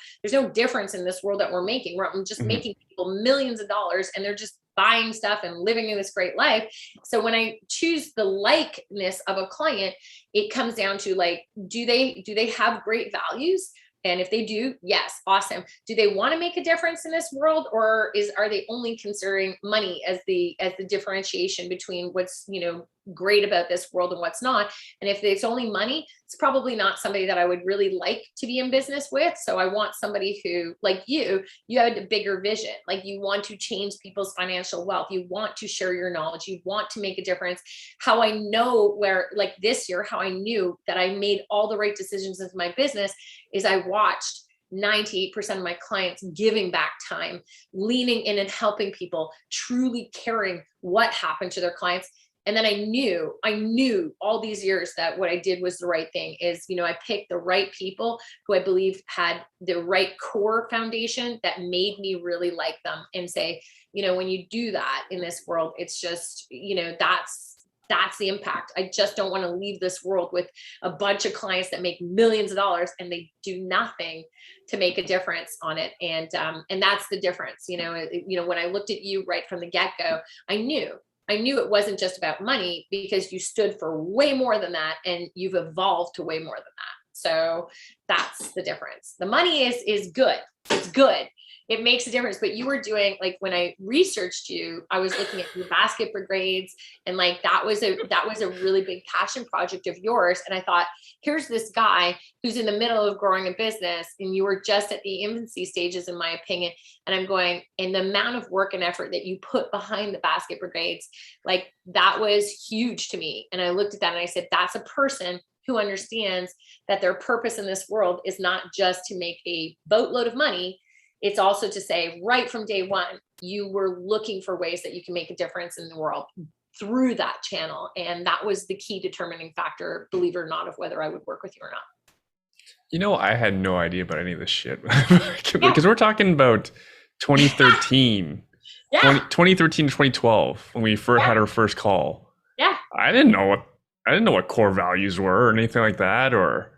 difference in this world that we're making. We're just making people millions of dollars, and they're just buying stuff and living in this great life. So when I choose the likeness of a client, it comes down to like, do they have great values? And if they do, yes, awesome. Do they want to make a difference in this world, or are they only considering money as the differentiation between what's, you know, great about this world and what's not? And if it's only money, it's probably not somebody that I would really like to be in business with. So I want somebody who, like you had a bigger vision. Like you want to change people's financial wealth. You want to share your knowledge. You want to make a difference. How I know where, like this year, how I knew that I made all the right decisions in my business is I watched 98% of my clients giving back time, leaning in and helping people, truly caring what happened to their clients. And then I knew all these years that what I did was the right thing. Is, you know, I picked the right people who I believe had the right core foundation that made me really like them and say, you know, when you do that in this world, it's just, you know, that's the impact. I just don't want to leave this world with a bunch of clients that make millions of dollars and they do nothing to make a difference on it. And that's the difference. You know, when I looked at you right from the get-go, I knew it wasn't just about money, because you stood for way more than that, and you've evolved to way more than that. So that's the difference. The money is good. It's good. It makes a difference. But you were doing, like, when I researched you, I was looking at your basket brigades, and like that was a really big passion project of yours. And I thought, here's this guy who's in the middle of growing a business, and you were just at the infancy stages, in my opinion. And I'm going, and the amount of work and effort that you put behind the basket brigades, like that was huge to me. And I looked at that and I said, that's a person who understands that their purpose in this world is not just to make a boatload of money. It's also to say, right from day one, you were looking for ways that you can make a difference in the world through that channel. And that was the key determining factor, believe it or not, of whether I would work with you or not. You know, I had no idea about any of this shit because we're talking about 2013, Yeah. 2013 to 2012 when we first had our first call. Yeah. I didn't know what core values were or anything like that, or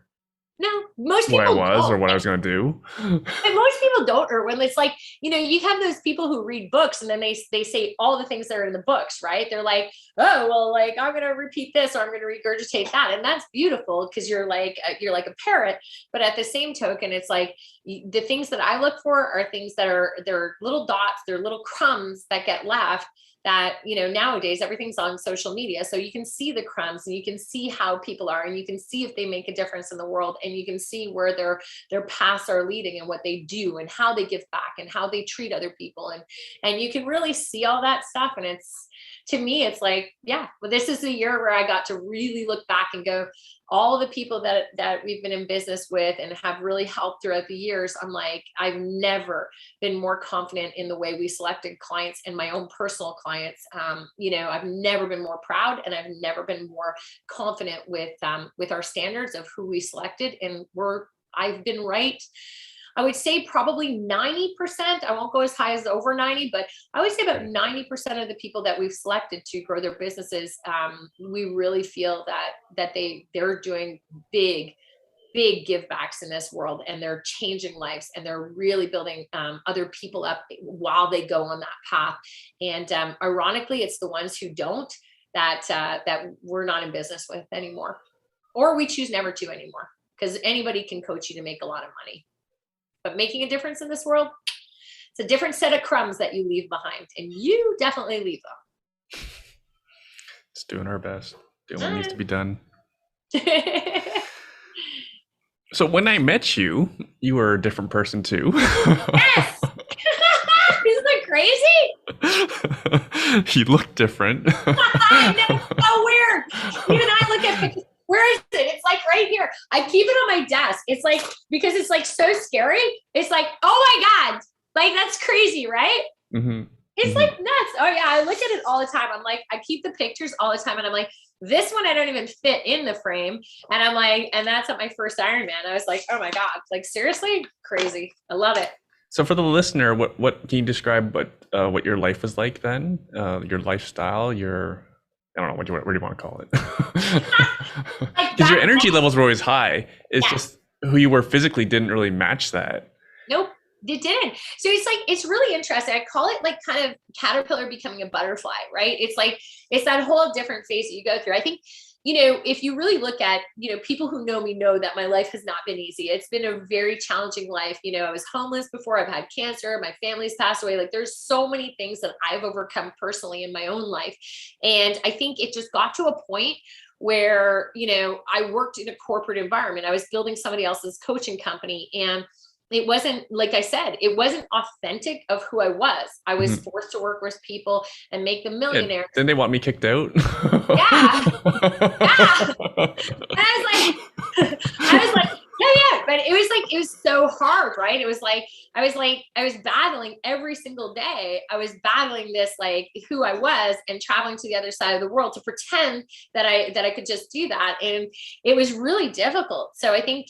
no, most people what I was don't. or what I was going to do. And most people don't, or when it's like, you know, you have those people who read books and then they say all the things that are in the books, right? They're like, oh, well, like I'm going to repeat this or I'm going to regurgitate that. And that's beautiful because you're like a parrot. But at the same token, it's like the things that I look for are things that they're little dots, they're little crumbs that get left. That, you know, nowadays everything's on social media. So you can see the crumbs and you can see how people are, and you can see if they make a difference in the world, and you can see where their paths are leading and what they do and how they give back and how they treat other people. And you can really see all that stuff. And it's, to me, it's like, yeah, well, this is the year where I got to really look back and go, all the people that we've been in business with and have really helped throughout the years. I'm like, I've never been more confident in the way we selected clients and my own personal clients. You know, I've never been more proud, and I've never been more confident with our standards of who we selected. And I've been right. I would say probably 90%. I won't go as high as over 90, but I would say about 90% of the people that we've selected to grow their businesses, we really feel that they're doing big give backs in this world, and they're changing lives, and they're really building other people up while they go on that path. And ironically, it's the ones who don't that we're not in business with anymore, or we choose never to anymore, because anybody can coach you to make a lot of money. But making a difference in this world, it's a different set of crumbs that you leave behind, and you definitely leave them. It's doing our best, doing what needs to be done. So when I met you, you were a different person too. Yes. Isn't that crazy? You look different. I know, it's so weird. Even I look at pictures. Where is it? It's like right here. I keep it on my desk. It's like, because it's like so scary. It's like, oh my God, like that's crazy, right? Mm-hmm. It's like nuts. Oh yeah. I look at it all the time. I'm like, I keep the pictures all the time and I'm like, this one, I don't even fit in the frame. And I'm like, and that's at my first Ironman. I was like, oh my God, like seriously crazy. I love it. So for the listener, what can you describe what your life was like then? Your lifestyle, I don't know, what do you want to call it? Like Because your back energy then, levels were always high. It's yeah. just who you were physically didn't really match that. Nope, it didn't. So it's like, it's really interesting. I call it like kind of caterpillar becoming a butterfly, right? It's like, it's that whole different phase that you go through. I think, if you really look at, people who know me know that my life has not been easy. It's been a very challenging life. I was homeless before, I've had cancer, my family's passed away. Like there's so many things that I've overcome personally in my own life. And I think it just got to a point where, I worked in a corporate environment. I was building somebody else's coaching company, and it wasn't, like I said, it wasn't authentic of who I was. I was forced to work with people and make them millionaires. Yeah. Didn't they want me kicked out? Yeah. Yeah. And I was like, yeah. But it was so hard, right? It was like, I was battling every single day. I was battling this, like who I was, and traveling to the other side of the world to pretend that I could just do that. And it was really difficult. So I think,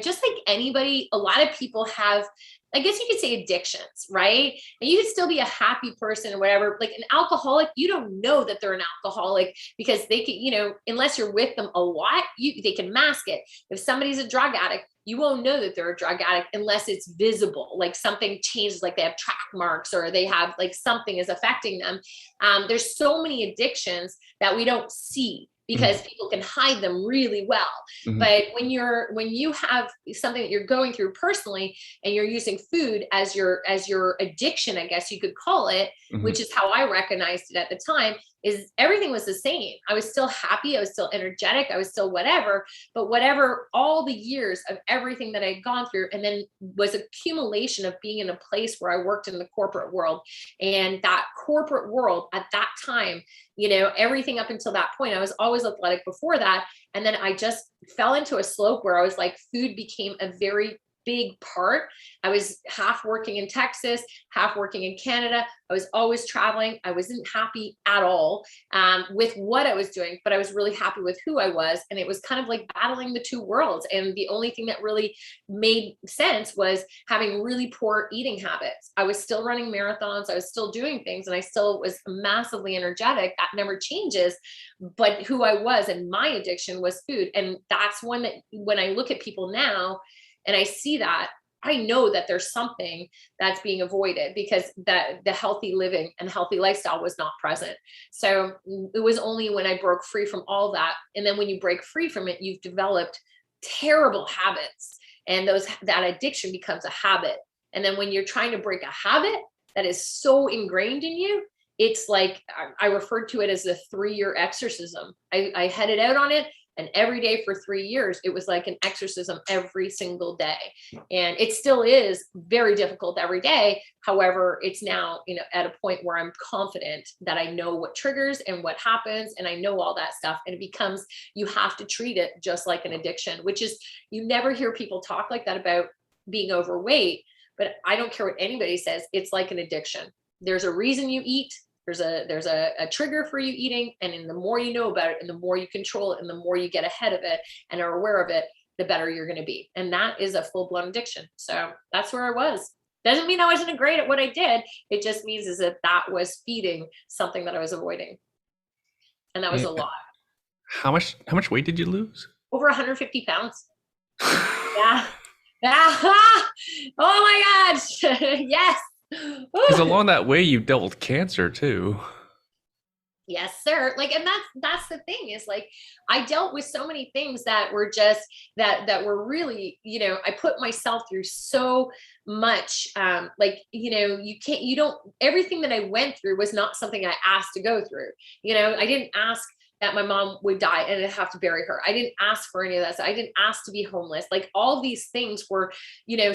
just like anybody, a lot of people have, I guess you could say, addictions, right? And you could still be a happy person or whatever. Like an alcoholic, you don't know that they're an alcoholic because they can, unless you're with them a lot, they can mask it. If somebody's a drug addict, you won't know that they're a drug addict unless it's visible, like something changes, like they have track marks or they have like something is affecting them. There's so many addictions that we don't see because people can hide them really well. But when you have something that you're going through personally and you're using food as your addiction, I guess you could call it, which is how I recognized it at the time, is everything was the same. I was still happy. I was still energetic. I was still whatever, but whatever, all the years of everything that I'd gone through, and then was accumulation of being in a place where I worked in the corporate world. And that corporate world at that time, everything up until that point, I was always athletic before that. And then I just fell into a slope where I was like, food became a very big part. I was half working in Texas, half working in Canada. I was always traveling. I wasn't happy at all with what I was doing, but I was really happy with who I was. And it was kind of like battling the two worlds. And the only thing that really made sense was having really poor eating habits. I was still running marathons. I was still doing things, and I still was massively energetic. That never changes. But who I was and my addiction was food. And that's one that when I look at people now, and I see that, I know that there's something that's being avoided because the healthy living and healthy lifestyle was not present. So it was only when I broke free from all that. And then when you break free from it, you've developed terrible habits, and that addiction becomes a habit. And then when you're trying to break a habit that is so ingrained in you, it's like, I referred to it as the 3-year exorcism. I headed out on it. And every day for 3 years, it was like an exorcism every single day. And it still is very difficult every day. However, it's now, at a point where I'm confident that I know what triggers and what happens, and I know all that stuff. And it becomes, you have to treat it just like an addiction, which is, you never hear people talk like that about being overweight, but I don't care what anybody says. It's like an addiction. There's a reason you eat. There's a trigger for you eating. And the more you know about it, and the more you control it, and the more you get ahead of it and are aware of it, the better you're going to be. And that is a full-blown addiction. So that's where I was. Doesn't mean I wasn't great at what I did. It just means is that was feeding something that I was avoiding. And that was a lot. How much weight did you lose? Over 150 pounds. Yeah. Oh my gosh. Yes. Because along that way, you dealt with cancer too. Yes, sir. Like, and that's the thing is, like, I dealt with so many things that were just that were really, I put myself through so much. Everything that I went through was not something I asked to go through. I didn't ask that my mom would die and I'd have to bury her. I didn't ask for any of that. So I didn't ask to be homeless. Like, all these things were,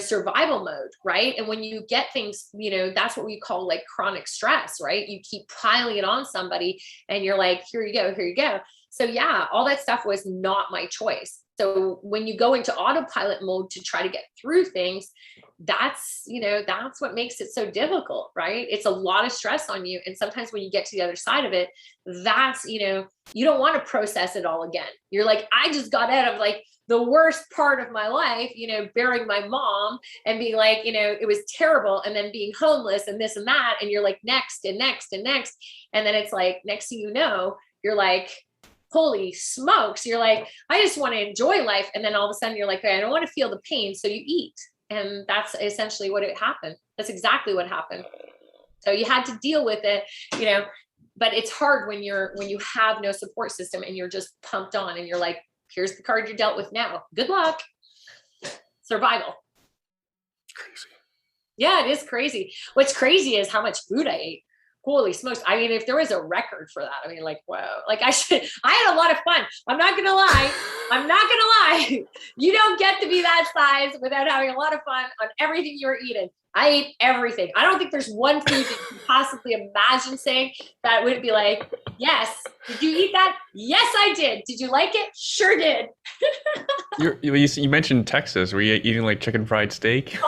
survival mode, right? And when you get things, that's what we call like chronic stress, right? You keep piling it on somebody and you're like, here you go, here you go. So yeah, all that stuff was not my choice. So when you go into autopilot mode to try to get through things, that's what makes it so difficult, right? It's a lot of stress on you. And sometimes when you get to the other side of it, that's, you don't want to process it all again. You're like, I just got out of like the worst part of my life, burying my mom and being like, it was terrible. And then being homeless and this and that. And you're like, next and next and next. And then it's like, next thing you know, you're like, holy smokes. You're like, I just want to enjoy life. And then all of a sudden you're like, I don't want to feel the pain. So you eat. And that's essentially what it happened. That's exactly what happened. So you had to deal with it, but it's hard when you have no support system and you're just pumped on and you're like, here's the card you're dealt with now. Good luck. Survival. It's crazy. Yeah, it is crazy. What's crazy is how much food I ate. Holy smokes. I mean, if there was a record for that, I mean, like, wow, like I had a lot of fun. I'm not going to lie. You don't get to be that size without having a lot of fun on everything you're eating. I ate everything. I don't think there's one food that you can possibly imagine saying that would be like, yes. Did you eat that? Yes, I did. Did you like it? Sure did. You mentioned Texas. Were you eating like chicken fried steak?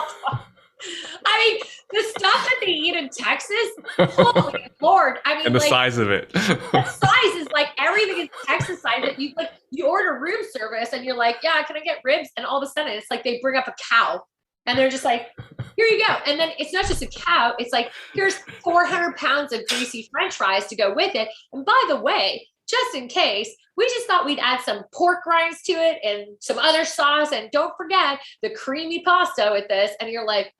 I mean, the stuff that they eat in Texas, holy Lord. I mean, and the size of it. The size is like everything is Texas size. That you order room service and you're like, yeah, can I get ribs? And all of a sudden it's like they bring up a cow and they're just like, here you go. And then it's not just a cow. It's like, here's 400 pounds of greasy French fries to go with it. And by the way, just in case, we just thought we'd add some pork rinds to it and some other sauce. And don't forget the creamy pasta with this. And you're like,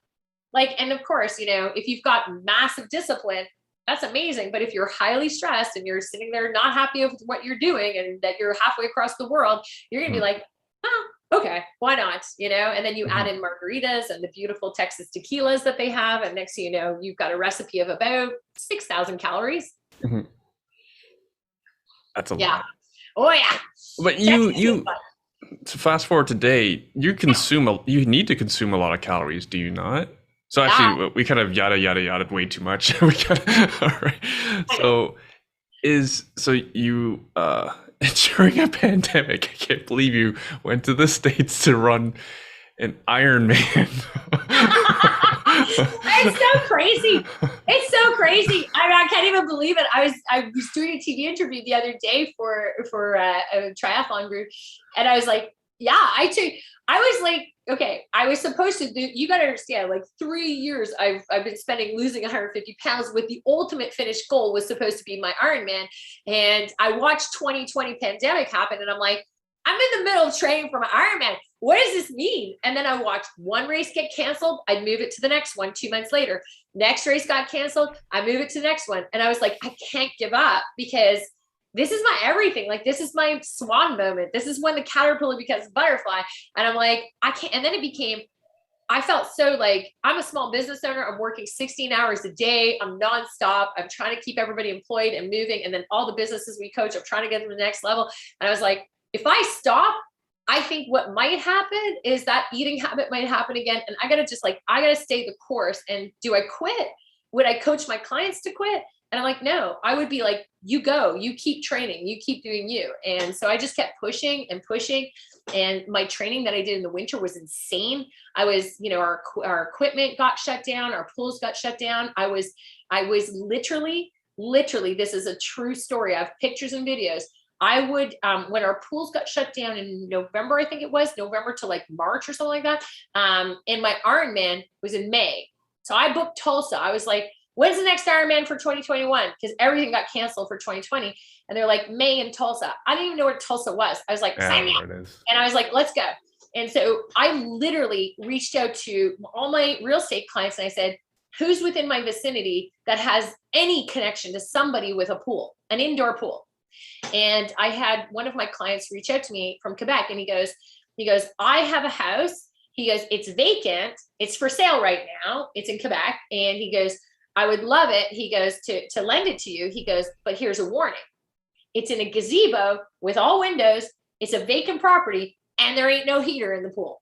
and of course, if you've got massive discipline, that's amazing. But if you're highly stressed and you're sitting there not happy with what you're doing and that you're halfway across the world, you're going to be like, oh, okay, why not? And then you add in margaritas and the beautiful Texas tequilas that they have. And next thing you know, you've got a recipe of about 6,000 calories. Mm-hmm. That's a lot. Oh yeah. But you to fast forward today, you need to consume a lot of calories, do you not? So actually, we kind of yada way too much. All right. So you during a pandemic, I can't believe you went to the States to run an Ironman. It's so crazy. It's so crazy. I can't even believe it. I was doing a TV interview the other day for a triathlon group, and I was like, yeah, I was supposed to do, you got to understand, like 3 years I've been spending losing 150 pounds with the ultimate finished goal was supposed to be my Ironman. And I watched 2020 pandemic happen and I'm like, I'm in the middle of training for my Ironman. What does this mean? And then I watched one race get canceled. I'd move it to the next one 2 months later. Next race got canceled. I move it to the next one. And I was like, I can't give up because this is my everything. Like, this is my swan moment. This is when the caterpillar becomes a butterfly. And I'm like, I can't. And then I felt so like, I'm a small business owner. I'm working 16 hours a day. I'm nonstop. I'm trying to keep everybody employed and moving. And then all the businesses we coach, I'm trying to get them to the next level. And I was like, if I stop, I think what might happen is that eating habit might happen again. And I got to stay the course. And do I quit? Would I coach my clients to quit? And I'm like, no, I would be like, you go, you keep training, you keep doing you. And so I just kept pushing and pushing. And my training that I did in the winter was insane. I was, our equipment got shut down. Our pools got shut down. I was literally, this is a true story. I have pictures and videos. I would, when our pools got shut down in November, I think it was November to like March or something like that. And my Ironman was in May. So I booked Tulsa. I was like, when's the next Ironman for 2021? Because everything got canceled for 2020. And they're like, May in Tulsa. I didn't even know where Tulsa was. I was like, sign me up. And I was like, let's go. And so I literally reached out to all my real estate clients and I said, who's within my vicinity that has any connection to somebody with a pool, an indoor pool? And I had one of my clients reach out to me from Quebec and he goes, I have a house. He goes, it's vacant. It's for sale right now. It's in Quebec. And he goes, I would love it. He goes to lend it to you. He goes, but here's a warning. It's in a gazebo with all windows. It's a vacant property and there ain't no heater in the pool.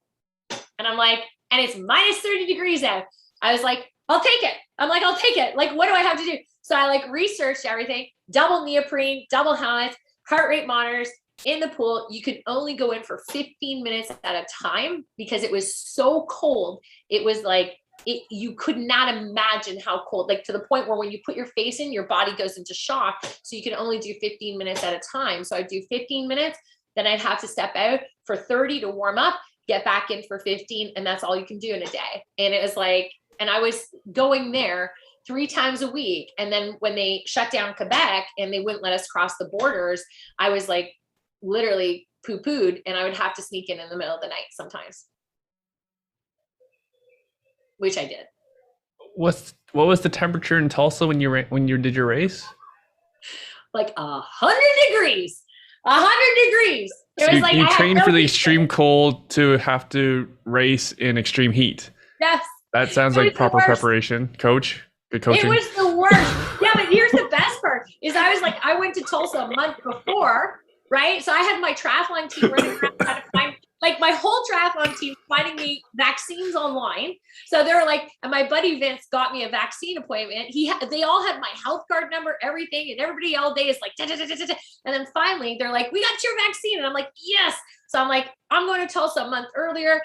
And I'm like, and it's minus 30 degrees out. I was like, I'll take it. I'm like, I'll take it. Like, what do I have to do? So I like researched everything, double neoprene, double helmets, heart rate monitors, in the pool. You could only go in for 15 minutes at a time because it was so cold. It was like, you could not imagine how cold, like to the point where when you put your face in, your body goes into shock. So you can only do 15 minutes at a time. So I'd do 15 minutes, then I'd have to step out for 30 to warm up, get back in for 15. And that's all you can do in a day. And it was like, and I was going there 3 times a week. And then when they shut down Quebec and they wouldn't let us cross the borders, I was like literally poo-pooed, and I would have to sneak in the middle of the night sometimes, which I did. What was the temperature in Tulsa when you did your race? Like 100 degrees. 100 degrees. It So was like you I had trained no for the reason. extreme cold to have to race in extreme heat. Yes. That sounds It like was the proper worst. preparation. Coach, good coaching. It was the worst. Yeah, but here's the best part is I went to Tulsa a month before, right? So I had my triathlon team running around trying to find, like my whole triathlon team finding me vaccines online. So they're like, and my buddy Vince got me a vaccine appointment. They all had my health card number, everything, and everybody all day is like, da, da, da, da, da. And then finally they're like, we got your vaccine. And I'm like, yes. So I'm like, I'm going to Tulsa a month earlier.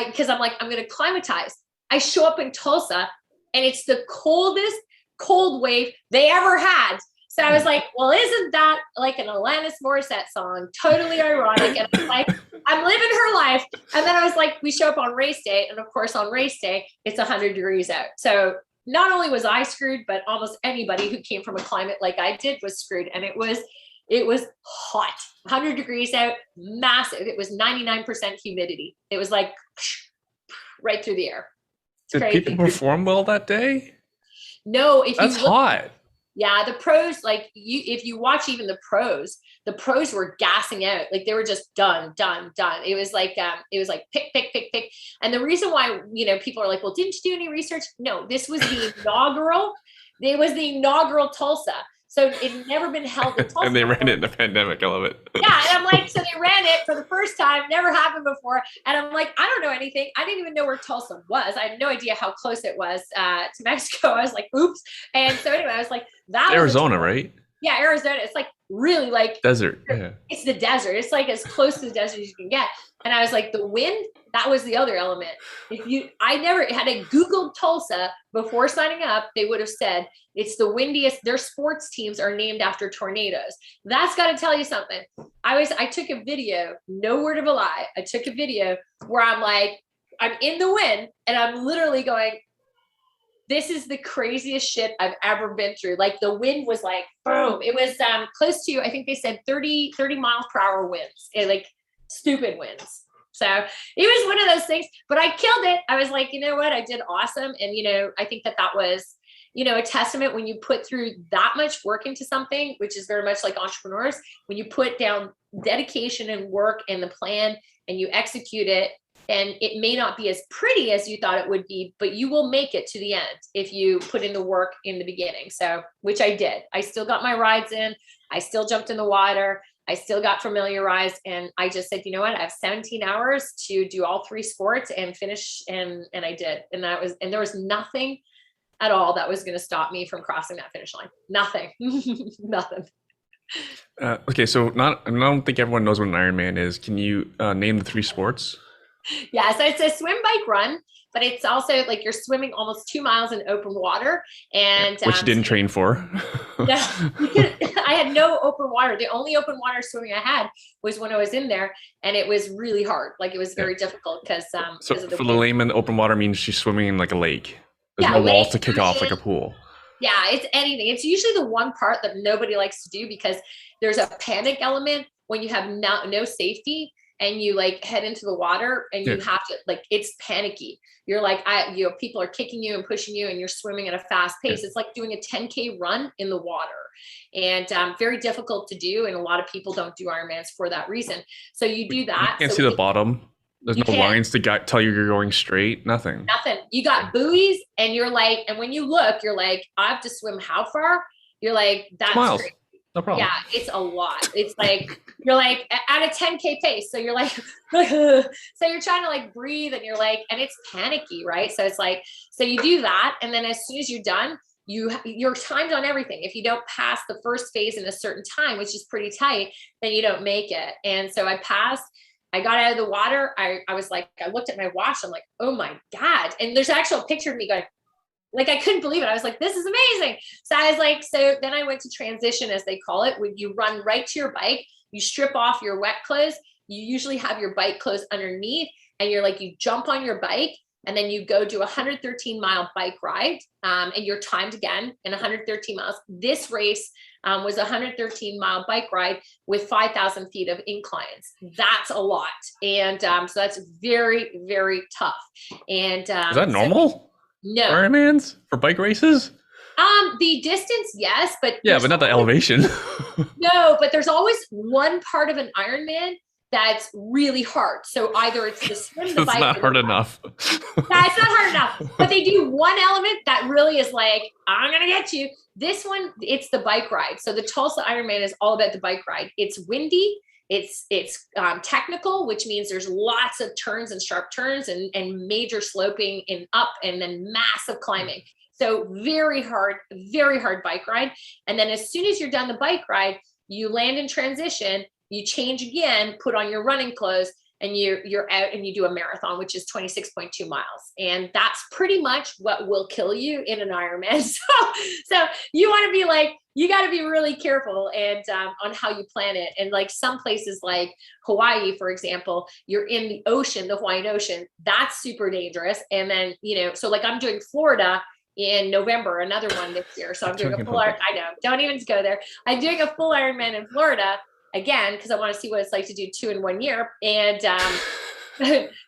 Because I'm like, I'm going to climatize. I show up in Tulsa and it's the coldest cold wave they ever had. So I was like, well, isn't that like an Alanis Morissette song? Totally ironic. And I'm like, I'm living her life. And then I was like, we show up on race day. And of course, on race day, it's 100 degrees out. So not only was I screwed, but almost anybody who came from a climate like I did was screwed. And it was hot, 100 degrees out, massive. It was 99% humidity. It was like right through the air. Did people perform well that day? No, if that's hot. Yeah, the pros, like if you watch even the pros were gassing out. Like they were just done. It was like pick. And the reason why, people are like, well, didn't you do any research? No, this was the inaugural Tulsa. So it had never been held in Tulsa. And they ran it in the pandemic. I love it. Yeah. And I'm like, so they ran it for the first time, never happened before. And I'm like, I don't know anything. I didn't even know where Tulsa was. I had no idea how close it was to Mexico. I was like, oops. And so anyway, I was like, that Arizona, right? Yeah, Arizona. It's like really like desert. Yeah. It's the desert. It's like as close to the desert as you can get. And I was like, the wind, that was the other element. I never had I Googled Tulsa before signing up, they would have said it's the windiest. Their sports teams are named after tornadoes. That's got to tell you something. I took a video, no word of a lie. I took a video where I'm in the wind and I'm literally going, this is the craziest shit I've ever been through. Like the wind was like, boom. It was close to, I think they said 30 miles per hour winds, like stupid winds. So it was one of those things, but I killed it. I was like, you know what? I did awesome. And, I think that was, a testament when you put through that much work into something, which is very much like entrepreneurs, when you put down dedication and work and the plan and you execute it, and it may not be as pretty as you thought it would be, but you will make it to the end if you put in the work in the beginning. So, which I did. I still got my rides in. I still jumped in the water. I still got familiarized. And I just said, you know what? I have 17 hours to do all 3 sports and finish. And I did. And there was nothing at all that was going to stop me from crossing that finish line. Nothing. Nothing. Okay. So I don't think everyone knows what an Ironman is. Can you name the 3 sports? Yeah, so it's a swim, bike, run, but it's also like you're swimming almost 2 miles in open water, and which you didn't train for. Yeah, I had no open water. The only open water swimming I had was when I was in there, and it was really hard. Like it was very difficult because so for the layman, open water means she's swimming in like a lake. There's no walls to kick off like a pool. Yeah, it's anything. It's usually the one part that nobody likes to do because there's a panic element when you have no safety. And you like head into the water and you have to it's panicky. You're like, people are kicking you and pushing you and you're swimming at a fast pace. It's like doing a 10K run in the water and very difficult to do. And a lot of people don't do Ironmans for that reason. So you do that. You can't see the bottom. There's no lines to tell you you're going straight. Nothing. You got buoys and you're like, and when you look, you're like, I have to swim how far? You're like, that's miles. Great. No problem. Yeah, it's a lot. It's like, you're like at a 10K pace. So you're like, so you're trying to like breathe and you're like, and it's panicky, right? So it's like, so you do that. And then as soon as you're done, you're timed on everything. If you don't pass the first phase in a certain time, which is pretty tight, then you don't make it. And so I passed. I got out of the water. I was like, I looked at my watch. I'm like, oh my God. And there's an actual picture of me going, like, I couldn't believe it. I was like, this is amazing. So I was like, so then I went to transition, as they call it, when you run right to your bike, you strip off your wet clothes. You usually have your bike clothes underneath, and you're like, you jump on your bike, and then you go do a 113-mile bike ride, and you're timed again in 113 miles. This race was a 113-mile bike ride with 5,000 feet of inclines. That's a lot. And so that's very, very tough. And is that normal? No. Ironmans for bike races? The distance, yes, but yeah, but not the elevation. No, but there's always one part of an Ironman that's really hard. So either it's the swim, the bike. It's not hard enough. Yeah, it's not hard enough. But they do one element that really is like, I'm gonna get you. This one, it's the bike ride. So the Tulsa Ironman is all about the bike ride. It's windy. It's technical, which means there's lots of turns and sharp turns and major sloping and up and then massive climbing. So very hard bike ride. And then as soon as you're done the bike ride, you land in transition, you change again, put on your running clothes, and you're out and you do a marathon, which is 26.2 miles. And that's pretty much what will kill you in an Ironman. So you want to be like, you got to be really careful and on how you plan it. And like some places like Hawaii, for example, you're in the ocean, the Hawaiian Ocean, that's super dangerous. And then, so like I'm doing Florida in November, another one this year. So I'm doing a full Iron. I know, don't even go there. I'm doing a full Ironman in Florida again, because I want to see what it's like to do 2 in 1 year. And,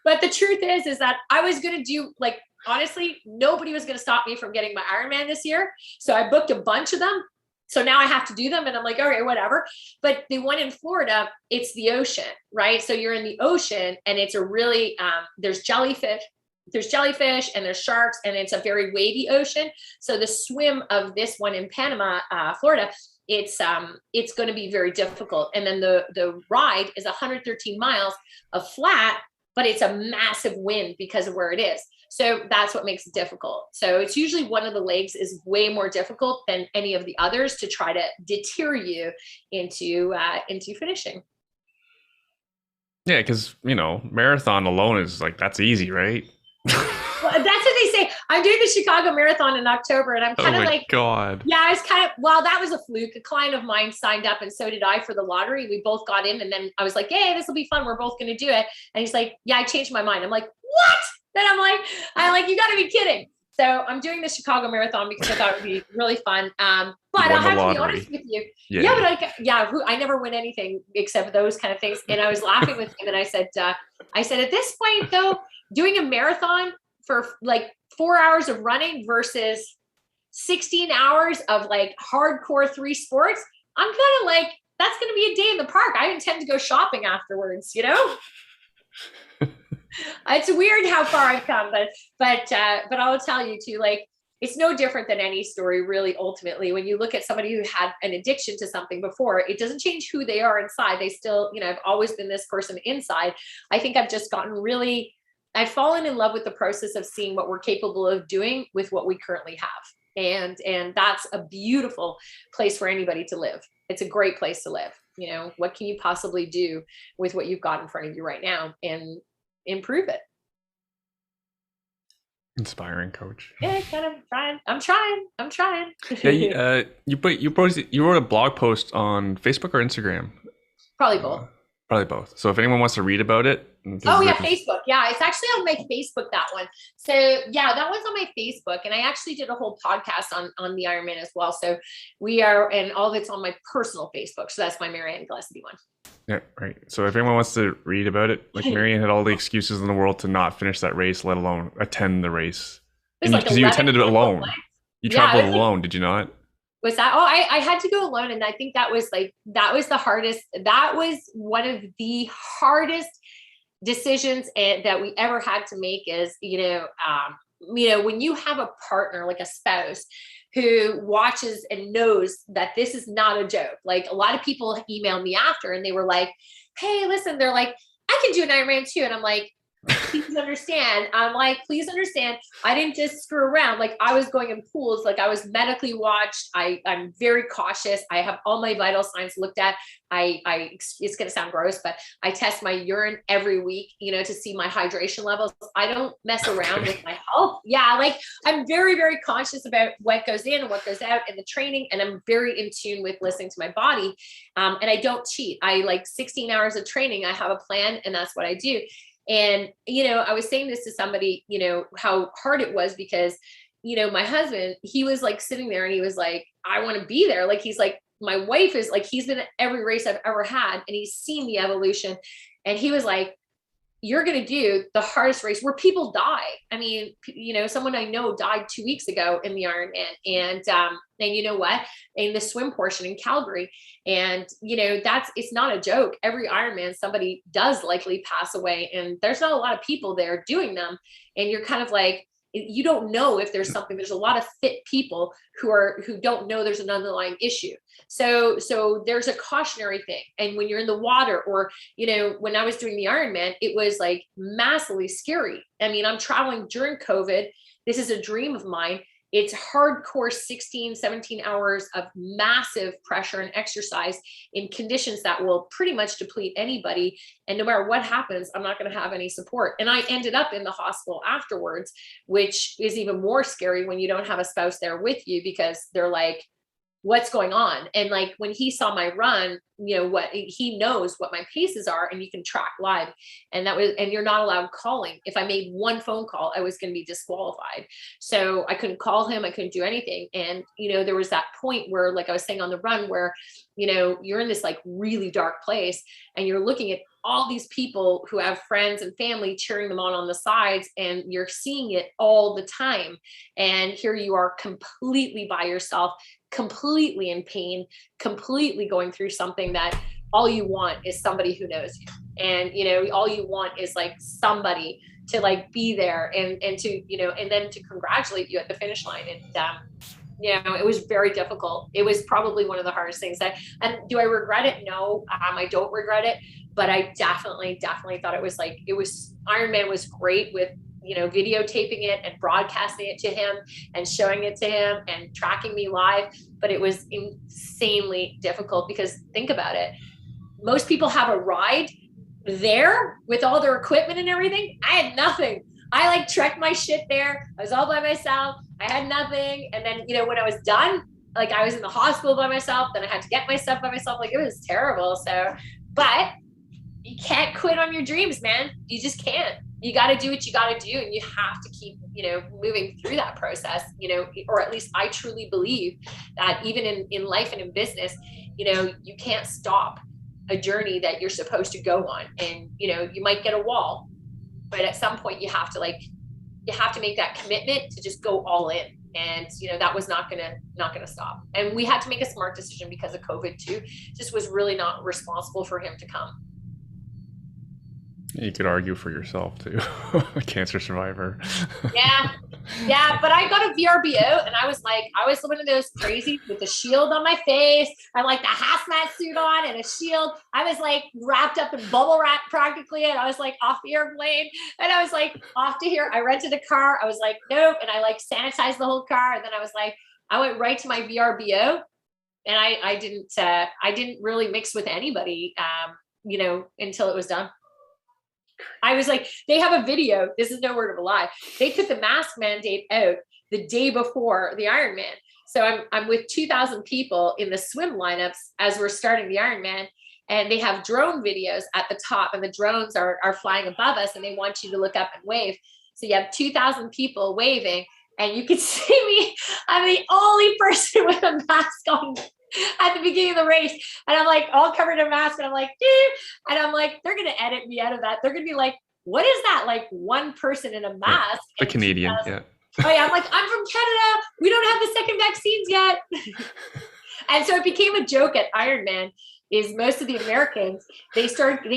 but the truth is that I was going to do, like, honestly, nobody was going to stop me from getting my Ironman this year. So I booked a bunch of them. So now I have to do them, and I'm like, okay, whatever. But the one in Florida, it's the ocean, right? So you're in the ocean, and it's a really, there's jellyfish and there's sharks, and it's a very wavy ocean. So the swim of this one in Panama, Florida, it's going to be very difficult. And then the ride is 113 miles of flat, but it's a massive wind because of where it is. So that's what makes it difficult. So it's usually one of the legs is way more difficult than any of the others to try to deter you into finishing. Yeah, because marathon alone is like, that's easy, right? Well, that's what they say. I'm doing the Chicago Marathon in October, and I'm kind of like, God. Yeah, I was kind of, well, that was a fluke. A client of mine signed up, and so did I for the lottery. We both got in, and then I was like, hey, this will be fun. We're both going to do it. And he's like, yeah, I changed my mind. I'm like, what? Then I'm like, you got to be kidding. So I'm doing the Chicago Marathon because I thought it would be really fun. But I'll have to be honest with you. Yeah, I never win anything except those kind of things. And I was laughing with him, and I said, at this point though, doing a marathon for like 4 hours of running versus 16 hours of like hardcore 3 sports, I'm kind of like, that's going to be a day in the park. I intend to go shopping afterwards, It's weird how far I've come, but I'll tell you too, like, it's no different than any story really. Ultimately, when you look at somebody who had an addiction to something before, it doesn't change who they are inside. They still, I've always been this person inside. I think I've just I've fallen in love with the process of seeing what we're capable of doing with what we currently have. And that's a beautiful place for anybody to live. It's a great place to live. What can you possibly do with what you've got in front of you right now and improve it? Inspiring, coach. Yeah, kind of trying. I'm trying. Yeah, you wrote a blog post on Facebook or Instagram? Probably both. Probably both. So if anyone wants to read about it. Oh yeah, Facebook. Yeah, it's actually on my Facebook, that one. So yeah, that one's on my Facebook. And I actually did a whole podcast on the Ironman as well. So and all of it's on my personal Facebook. So that's my Marianne Gillespie one. Yeah, right. So if anyone wants to read about it, like Marianne had all the excuses in the world to not finish that race, let alone attend the race. Because you attended it alone. You traveled alone, did you not? Was that? Oh, I had to go alone. And I think that was the hardest. That was one of the hardest decisions that we ever had to make is, when you have a partner, like a spouse, who watches and knows that this is not a joke. Like, a lot of people emailed me after and they were like, hey, listen, they're like, I can do an Ironman too. And I'm like, please understand. I'm like, please understand. I didn't just screw around. Like I was going in pools, like I was medically watched. I'm very cautious. I have all my vital signs looked at. It's going to sound gross, but I test my urine every week, to see my hydration levels. I don't mess around with my health. Yeah. Like I'm very, very conscious about what goes in and what goes out in the training. And I'm very in tune with listening to my body. And I don't cheat. I like 16 hours of training. I have a plan and that's what I do. And, I was saying this to somebody, how hard it was because, my husband, he was like sitting there and he was like, I want to be there. Like, he's like, my wife is like, he's been at every race I've ever had and he's seen the evolution. And he was like, you're going to do the hardest race where people die. I mean, someone I know died 2 weeks ago in the Ironman. And you know what? In the swim portion in Calgary. And, it's not a joke. Every Ironman, somebody does likely pass away and there's not a lot of people there doing them. And you're kind of like, you don't know if there's something. There's a lot of fit people who don't know there's an underlying issue. So there's a cautionary thing. And when you're in the water or, when I was doing the Ironman, it was like massively scary. I mean, I'm traveling during COVID. This is a dream of mine. It's hardcore 16, 17 hours of massive pressure and exercise in conditions that will pretty much deplete anybody. And no matter what happens, I'm not going to have any support. And I ended up in the hospital afterwards, which is even more scary when you don't have a spouse there with you because they're like, what's going on? And like when he saw my run, what he knows what my paces are and you can track live. And you're not allowed calling. If I made one phone call, I was going to be disqualified. So I couldn't call him. I couldn't do anything. And, there was that point where, like I was saying on the run where, you're in this like really dark place and you're looking at all these people who have friends and family cheering them on the sides and you're seeing it all the time. And here you are completely by yourself, completely in pain, completely going through something that all you want is somebody who knows you. And, all you want is like somebody to like be there and to, and then to congratulate you at the finish line. And, it was very difficult. It was probably one of the hardest things and do I regret it? No, I don't regret it, but I definitely thought Ironman was great with, videotaping it and broadcasting it to him and showing it to him and tracking me live. But it was insanely difficult because think about it. Most people have a ride there with all their equipment and everything. I had nothing. I like trekked my shit there. I was all by myself. I had nothing. And then, when I was done, like I was in the hospital by myself, then I had to get my stuff by myself. Like it was terrible. So, but you can't quit on your dreams, man. You just can't. You got to do what you got to do. And you have to keep, moving through that process, or at least I truly believe that even in life and in business, you can't stop a journey that you're supposed to go on. And, you might get a wall, but at some point you have to make that commitment to just go all in. And, that was not gonna stop. And we had to make a smart decision because of COVID too. Just was really not responsible for him to come. You could argue for yourself too, a cancer survivor. Yeah. But I got a VRBO and I was one of those crazy with the shield on my face. I like the hazmat suit on and a shield. I was like wrapped up in bubble wrap practically. And I was like off the airplane and I was like off to here. I rented a car. I was like, nope. And I like sanitized the whole car. And then I went right to my VRBO and I didn't really mix with anybody, until it was done. I was like, they have a video. This is no word of a lie. They took the mask mandate out the day before the Ironman. So I'm with 2,000 people in the swim lineups as we're starting the Ironman. And they have drone videos at the top and the drones are flying above us and they want you to look up and wave. So you have 2,000 people waving and you can see me. I'm the only person with a mask on at the beginning of the race. And I'm like all covered in mask. And I'm like, dude. And I'm like, they're going to edit me out of that. They're going to be like, what is that? Like one person in a mask. A Canadian. Yeah. Oh yeah. I'm like, I'm from Canada. We don't have the second vaccines yet. And so it became a joke at Ironman is most of the Americans, they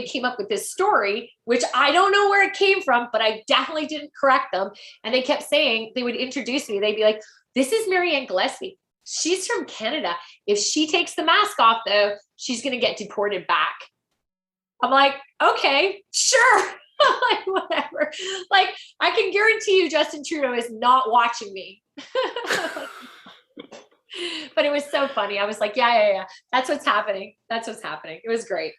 came up with this story, which I don't know where it came from, but I definitely didn't correct them. And they kept saying, they would introduce me. They'd be like, this is Marianne Gillespie. She's from Canada. If she takes the mask off though, she's going to get deported back. I'm like, okay, sure. Like, whatever. Like, I can guarantee you Justin Trudeau is not watching me. But it was so funny. I was like, yeah. That's what's happening. That's what's happening. It was great.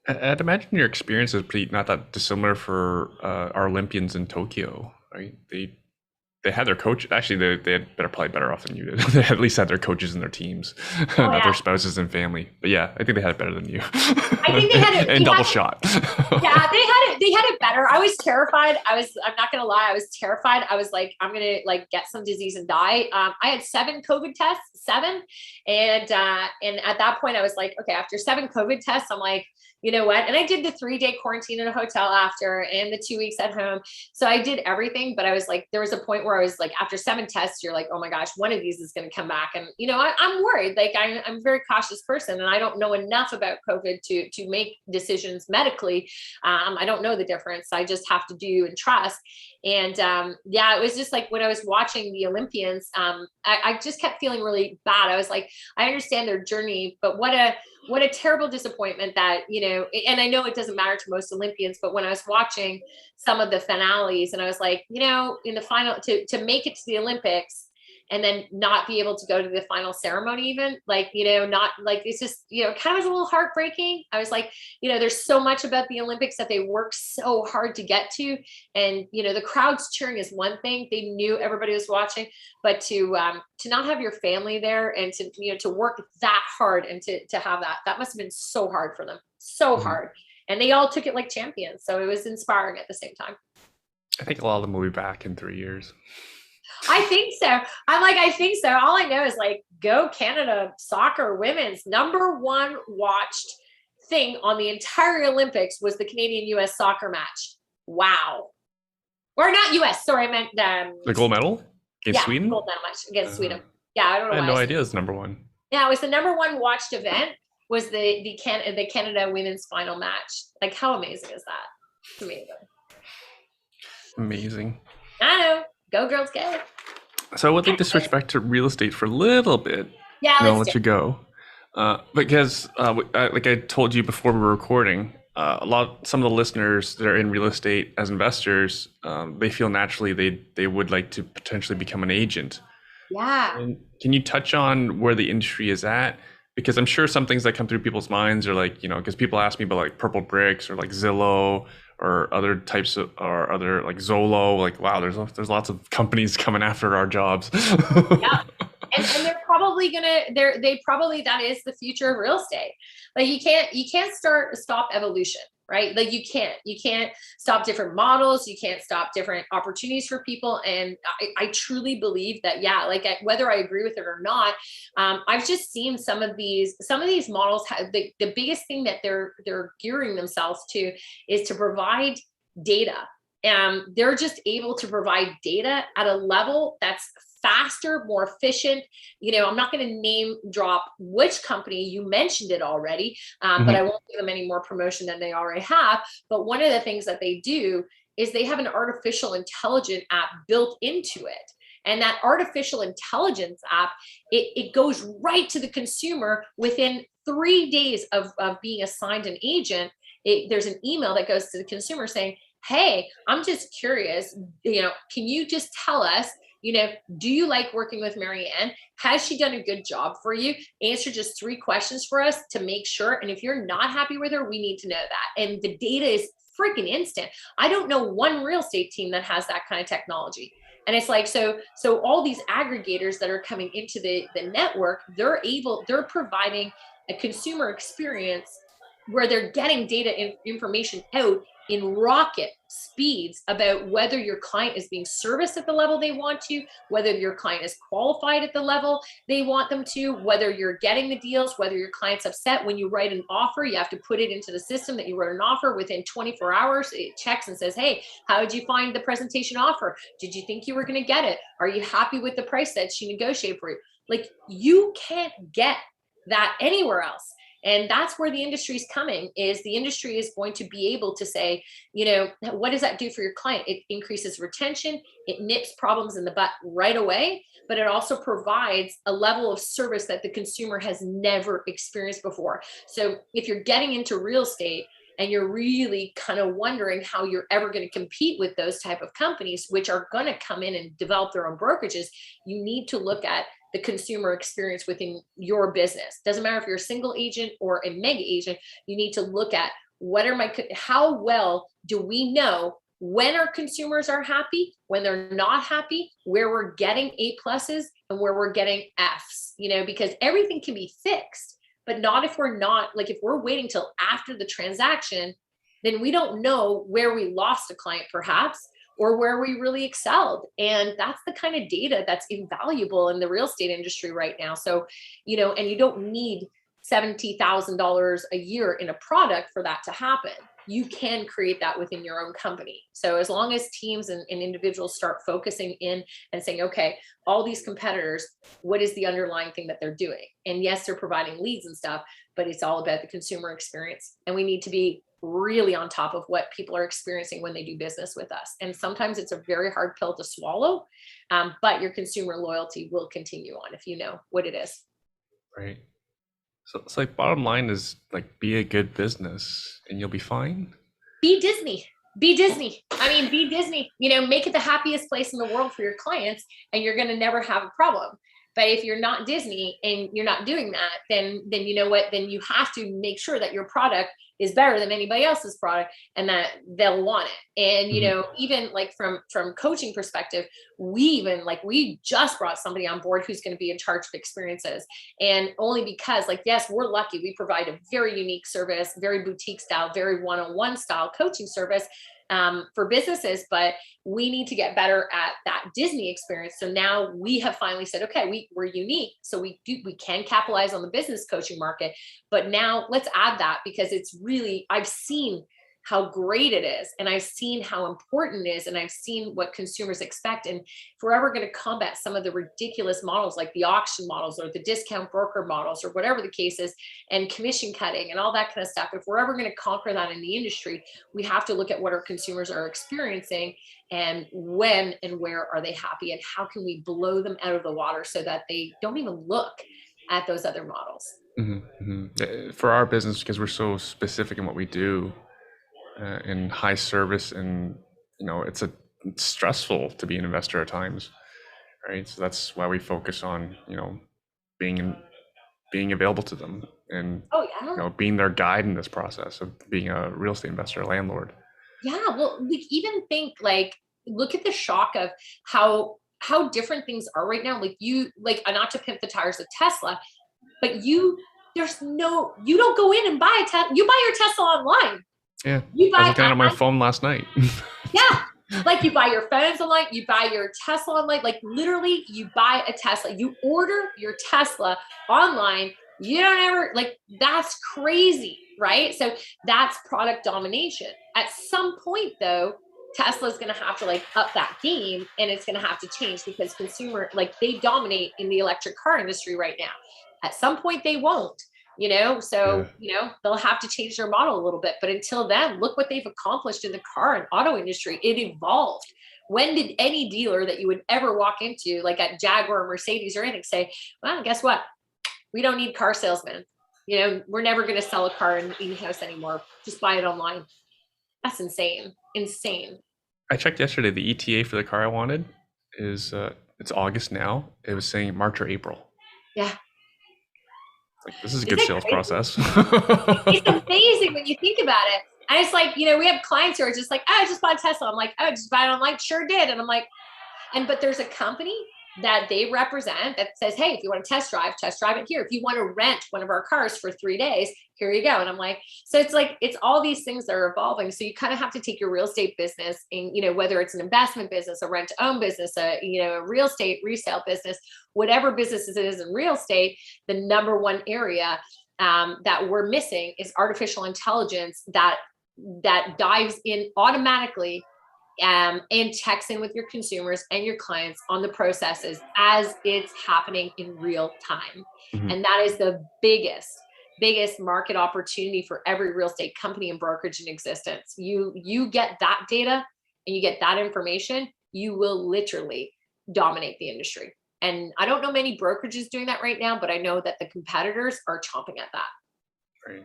I'd imagine your experience is pretty not that dissimilar for our Olympians in Tokyo, right? They had their coach. Actually, they had better probably better off than you did. They at least had their coaches and their teams, not their spouses and family. But yeah, I think they had it better than you. I think they had it and double shot. Yeah, they had it better. I was terrified. I'm not gonna lie, I was terrified. I was like, I'm gonna like get some disease and die. I had 7 COVID tests, 7, and at that point I was like, okay, after 7 COVID tests, I'm like, you know what? And I did the 3-day quarantine in a hotel after, and the 2 weeks at home. So I did everything, but I was like, there was a point where I was like, after 7 tests, you're like, oh my gosh, one of these is going to come back. And, I'm worried. Like I'm a very cautious person, and I don't know enough about COVID to make decisions medically. I don't know the difference. I just have to do and trust. And it was just like when I was watching the Olympians, I just kept feeling really bad. I was like, I understand their journey, but what a terrible disappointment that, and I know it doesn't matter to most Olympians, but when I was watching some of the finales and I was like, in the final to make it to the Olympics and then not be able to go to the final ceremony, even like, not like, it's just, kind of was a little heartbreaking. I was like, there's so much about the Olympics that they work so hard to get to. And, the crowds cheering is one thing. They knew everybody was watching, but to not have your family there and to work that hard and to have that must've been so hard for them. So hard. And they all took it like champions. So it was inspiring at the same time. I think a lot of them will be back in 3 years. I think so. I think so. All I know is like, go Canada soccer women's #1 watched thing on the entire Olympics was the Canadian-US soccer match. Wow. Or not US, sorry, I meant the gold medal against Sweden? Gold medal match against Sweden. Yeah, I don't know. I had no idea it's #1. Yeah, it was the #1 watched event was the Canada women's final match. Like, how amazing is that? It's amazing. Amazing. I know. Go girls, go. So I would like to switch back to real estate for a little bit. Yeah, and I'll let you go. Because like I told you before we were recording, some of the listeners that are in real estate as investors, they feel naturally they would like to potentially become an agent. Yeah. And can you touch on where the industry is at? Because I'm sure some things that come through people's minds are like, because people ask me about like Purple Bricks or like Zillow or other types of, or other like Zolo, like, wow, there's lots of companies coming after our jobs. Yeah. And they're probably that is the future of real estate. Like you can't stop evolution, right? Like you can't stop different models. You can't stop different opportunities for people. And I truly believe that, whether I agree with it or not, I've just seen some of these models have the biggest thing that they're gearing themselves to is to provide data. They're just able to provide data at a level that's faster, more efficient. I'm not going to name drop which company, you mentioned it already, but I won't give them any more promotion than they already have. But one of the things that they do is they have an artificial intelligence app built into it. And that artificial intelligence app, it goes right to the consumer within 3 days of being assigned an agent. There's an email that goes to the consumer saying, hey, I'm just curious, can you just tell us, do you like working with Marianne? Has she done a good job for you? Answer just 3 questions for us to make sure. And if you're not happy with her, we need to know that. And the data is freaking instant. I don't know one real estate team that has that kind of technology. And it's like, so all these aggregators that are coming into the network, they're providing a consumer experience where they're getting data information out in rocket speeds about whether your client is being serviced at the level they want to, whether your client is qualified at the level they want them to, whether you're getting the deals, whether your client's upset. When you write an offer, you have to put it into the system that you wrote an offer. Within 24 hours, it checks and says, hey, how did you find the presentation offer? Did you think you were going to get it? Are you happy with the price that she negotiated for you? Like, you can't get that anywhere else. And that's where the industry is coming, is the industry is going to be able to say, what does that do for your client? It increases retention. It nips problems in the butt right away, but it also provides a level of service that the consumer has never experienced before. So if you're getting into real estate, and you're really kind of wondering how you're ever going to compete with those type of companies, which are going to come in and develop their own brokerages, you need to look at the consumer experience within your business. Doesn't matter if you're a single agent or a mega agent, you need to look at how well do we know when our consumers are happy, when they're not happy, where we're getting A pluses and where we're getting Fs, because everything can be fixed, but not if we're waiting till after the transaction, then we don't know where we lost a client perhaps, or where we really excelled. And that's the kind of data that's invaluable in the real estate industry right now. So, and you don't need $70,000 a year in a product for that to happen. You can create that within your own company. So as long as teams and individuals start focusing in and saying, okay, all these competitors, what is the underlying thing that they're doing? And yes, they're providing leads and stuff, but it's all about the consumer experience. And we need to be really on top of what people are experiencing when they do business with us. And sometimes it's a very hard pill to swallow, but your consumer loyalty will continue on if you know what it is. Right. So it's like bottom line is like be a good business and you'll be fine. Be Disney. Be Disney. I mean, be Disney. Make it the happiest place in the world for your clients, and you're going to never have a problem. But if you're not Disney and you're not doing that, then you know what? Then you have to make sure that your product is better than anybody else's product and that they'll want it. And, even like from coaching perspective, we just brought somebody on board who's going to be in charge of experiences. And only because yes, we're lucky. We provide a very unique service, very boutique style, very one-on-one style coaching service for businesses, but we need to get better at that Disney experience. So now we have finally said, okay, we're unique. So we can capitalize on the business coaching market, but now let's add that, because it's really, I've seen how great it is. And I've seen how important it is. And I've seen what consumers expect. And if we're ever going to combat some of the ridiculous models, like the auction models or the discount broker models or whatever the case is, and commission cutting and all that kind of stuff, if we're ever going to conquer that in the industry, we have to look at what our consumers are experiencing and when and where are they happy, and how can we blow them out of the water so that they don't even look at those other models. For our business, because we're so specific in what we do, in high service, and it's stressful to be an investor at times, right? So that's why we focus on being available to them, and being their guide in this process of being a real estate investor, a landlord. Yeah, well, we even think look at the shock of how different things are right now. Not to pimp the tires of Tesla, but you don't go in and buy a Tesla. You buy your Tesla online. Yeah, I was looking at it on my phone last night. Yeah, you buy your phones online, you buy your Tesla online, literally you buy a Tesla, you order your Tesla online. You don't ever, that's crazy, right? So that's product domination. At some point though, Tesla's going to have to up that game, and it's going to have to change, because consumer, they dominate in the electric car industry right now. At some point they won't. They'll have to change their model a little bit. But until then, look what they've accomplished in the car and auto industry. It evolved. When did any dealer that you would ever walk into, at Jaguar or Mercedes or anything, say, well, guess what? We don't need car salesmen. We're never going to sell a car in house anymore. Just buy it online. That's insane. Insane. I checked yesterday. The ETA for the car I wanted is it's August now. It was saying March or April. Yeah. This is a good sales process. It's amazing when you think about it. And it's we have clients who are just I just bought a Tesla. I'm like, oh, just buy it online. Sure did. And I'm like, but there's a company that they represent that says, hey, if you want to test drive it here. If you want to rent one of our cars for 3 days, here you go. And I'm like, so it's all these things that are evolving. So you kind of have to take your real estate business and, whether it's an investment business, a rent to own business, a real estate resale business, whatever businesses it is in real estate, the number one area that we're missing is artificial intelligence that dives in automatically and checks in with your consumers and your clients on the processes as it's happening in real time. Mm-hmm. And that is the biggest market opportunity for every real estate company and brokerage in existence. You get that data and you get that information, you will literally dominate the industry. And I don't know many brokerages doing that right now, but I know that the competitors are chomping at that. Right.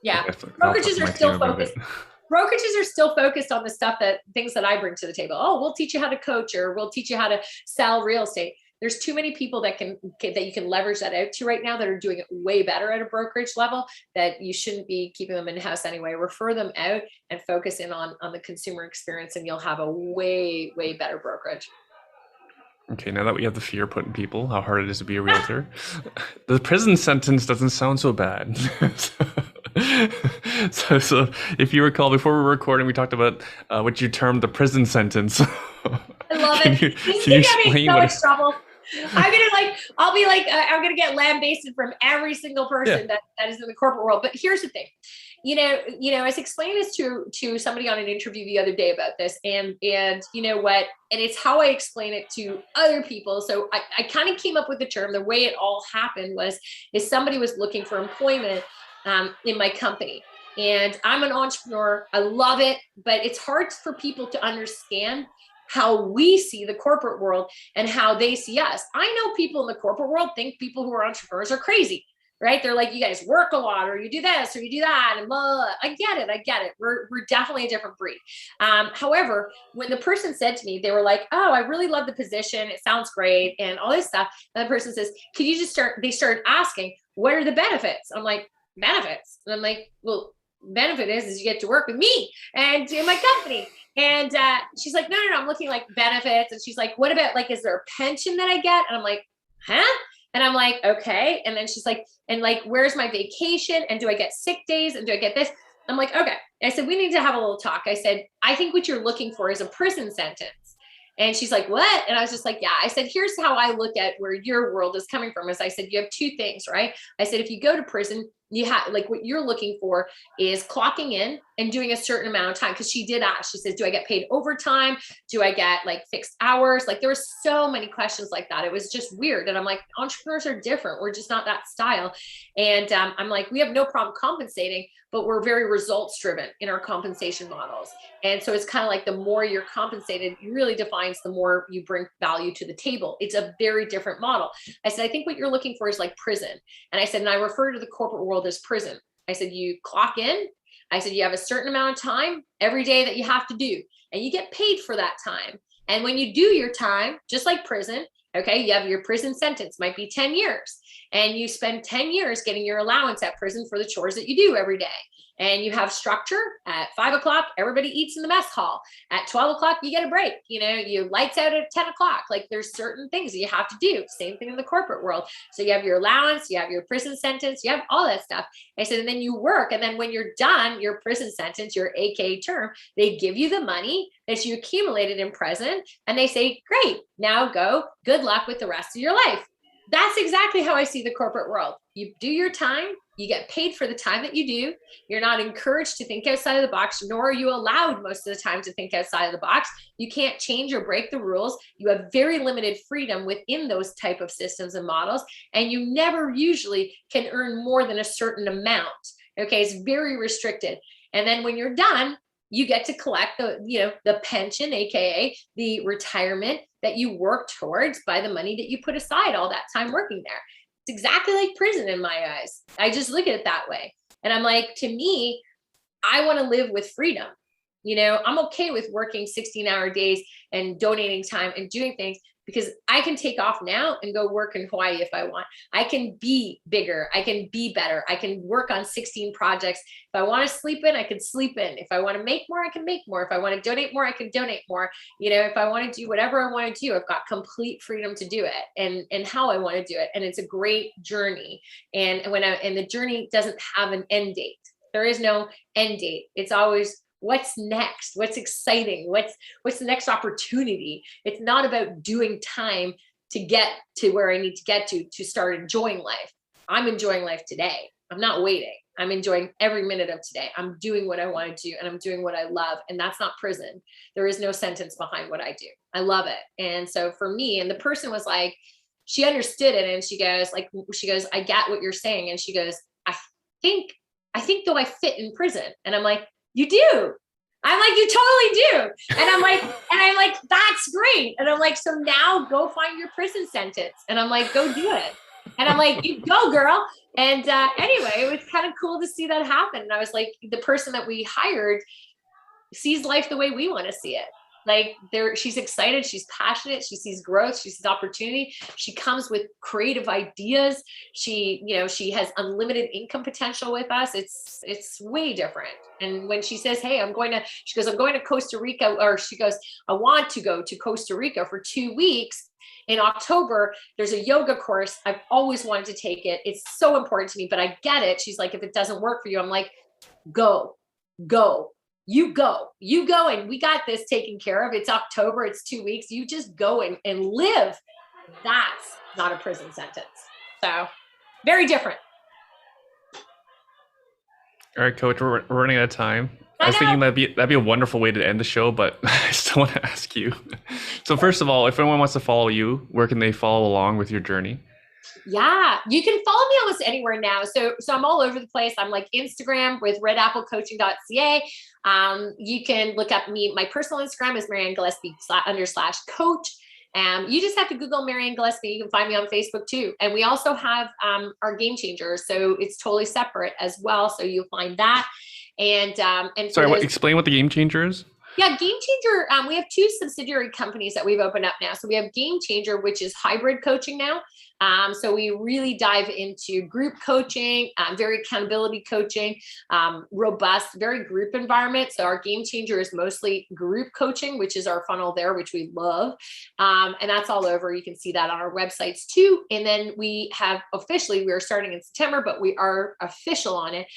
Yeah. Definitely. I'll talk Brokerages to are my team still about it. focused. Brokerages are still focused on the stuff that things that I bring to the table. Oh, we'll teach you how to coach, or we'll teach you how to sell real estate. There's too many people that you can leverage that out to right now that are doing it way better at a brokerage level, that you shouldn't be keeping them in-house anyway. Refer them out and focus in on the consumer experience, and you'll have a way, way better brokerage. Okay, now that we have the fear put in people, how hard it is to be a realtor, the prison sentence doesn't sound so bad. So if you recall, before we were recording, we talked about what you termed the prison sentence. I love it. This is Can you gonna get me explain so what? much trouble. I'll be like, I'm gonna get lambasted from every single person that is in the corporate world. But here's the thing, I was explaining this to somebody on an interview the other day about this, and you know what, and it's how I explain it to other people. So I kind of came up with the term. The way it all happened is somebody was looking for employment in my company. And I'm an entrepreneur. I love it, but it's hard for people to understand how we see the corporate world and how they see us. I know people in the corporate world think people who are entrepreneurs are crazy, right? They're like, you guys work a lot, or you do this, or you do that, and blah, blah, blah. I get it. We're definitely a different breed. However, when the person said to me, they were like, oh, I really love the position. It sounds great and all this stuff. And the person says, could you just they started asking, what are the benefits? I'm like, benefits? And I'm like, well, benefit is you get to work with me and in my company. And she's like, no, I'm looking like benefits. And she's like, what about, like, is there a pension that I get? And I'm like, huh? And I'm like, okay. And then she's like, and like, where's my vacation? And do I get sick days? And do I get this? I'm like, okay. I said, we need to have a little talk. I said, I think what you're looking for is a prison sentence. And she's like, what? And I was just like, yeah. I said, here's how I look at where your world is coming from. Is I said, you have two things, right? I said, if you go to prison, you have, like, what you're looking for is clocking in and doing a certain amount of time. Cause she did ask, she says, do I get paid overtime? Do I get like fixed hours? Like, there were so many questions like that. It was just weird. And I'm like, entrepreneurs are different. We're just not that style. And I'm like, we have no problem compensating, but we're very results driven in our compensation models. And so it's kind of like, the more you're compensated, it really defines the more you bring value to the table. It's a very different model. I said, I think what you're looking for is like prison. And I said, and I refer to the corporate world as prison. I said, you clock in. I said, you have a certain amount of time every day that you have to do, and you get paid for that time. And when you do your time, just like prison, okay, you have your prison sentence, might be 10 years. And you spend 10 years getting your allowance at prison for the chores that you do every day. And you have structure. At 5 o'clock, everybody eats in the mess hall. At 12 o'clock, you get a break. You lights out at 10 o'clock. Like, there's certain things that you have to do. Same thing in the corporate world. So you have your allowance, you have your prison sentence, you have all that stuff. I said, and then you work. And then when you're done, your prison sentence, your AKA term, they give you the money that you accumulated in prison. And they say, great, now go. Good luck with the rest of your life. That's exactly how I see the corporate world. You do your time, you get paid for the time that you do. You're not encouraged to think outside of the box, nor are you allowed most of the time to think outside of the box. You can't change or break the rules. You have very limited freedom within those type of systems and models, and you never usually can earn more than a certain amount. Okay, it's very restricted. And then when you're done, you get to collect the pension, AKA the retirement that you work towards by the money that you put aside all that time working there. It's exactly like prison in my eyes. I just look at it that way. And I'm like, to me, I want to live with freedom. I'm okay with working 16-hour days and donating time and doing things, because I can take off now and go work in Hawaii if I want. I can be bigger. I can be better. I can work on 16 projects. If I want to sleep in, I can sleep in. If I want to make more, I can make more. If I want to donate more, I can donate more. If I want to do whatever I want to do, I've got complete freedom to do it and how I want to do it. And it's a great journey. And the journey doesn't have an end date. There is no end date. It's always, what's next? What's exciting? What's the next opportunity? It's not about doing time to get to where I need to get to start enjoying life. I'm enjoying life today. I'm not waiting. I'm enjoying every minute of today. I'm doing what I want to do, and I'm doing what I love. And that's not prison. There is no sentence behind what I do. I love it. And so for me, and the person was like, she understood it. And she goes, I get what you're saying. And she goes, I think though I fit in prison. And I'm like, you do. I'm like, you totally do. And I'm like, that's great. And I'm like, so now go find your prison sentence. And I'm like, go do it. And I'm like, you go, girl. And anyway, it was kind of cool to see that happen. And I was like, the person that we hired sees life the way we want to see it. Like she's excited, she's passionate, she sees growth, she sees opportunity. She comes with creative ideas. She, she has unlimited income potential with us. It's way different. And when she says, hey, she goes, I'm going to Costa Rica, or she goes, I want to go to Costa Rica for 2 weeks. In October, there's a yoga course. I've always wanted to take it. It's so important to me, but I get it. She's like, if it doesn't work for you, I'm like, go. You go, and we got this taken care of. It's October, it's 2 weeks. You just go and live. That's not a prison sentence. So very different. All right, Coach, we're running out of time. I was thinking that'd be a wonderful way to end the show, but I still want to ask you. So first of all, if anyone wants to follow you, where can they follow along with your journey? Yeah, you can follow me almost anywhere now. So I'm all over the place. I'm like Instagram with redapplecoaching.ca. You can look up me. My personal Instagram is Marianne Gillespie _coach. You just have to Google Marianne Gillespie. You can find me on Facebook too. And we also have our Game Changers. So it's totally separate as well. So you'll find that. And sorry, explain what the Game Changer is. Yeah, Game Changer. We have 2 subsidiary companies that we've opened up now. So we have Game Changer, which is hybrid coaching now. So we really dive into group coaching, very accountability coaching, robust, very group environment. So our Game Changer is mostly group coaching, which is our funnel there, which we love. And that's all over. You can see that on our websites too. And then we have we are starting in September, but we are official on it.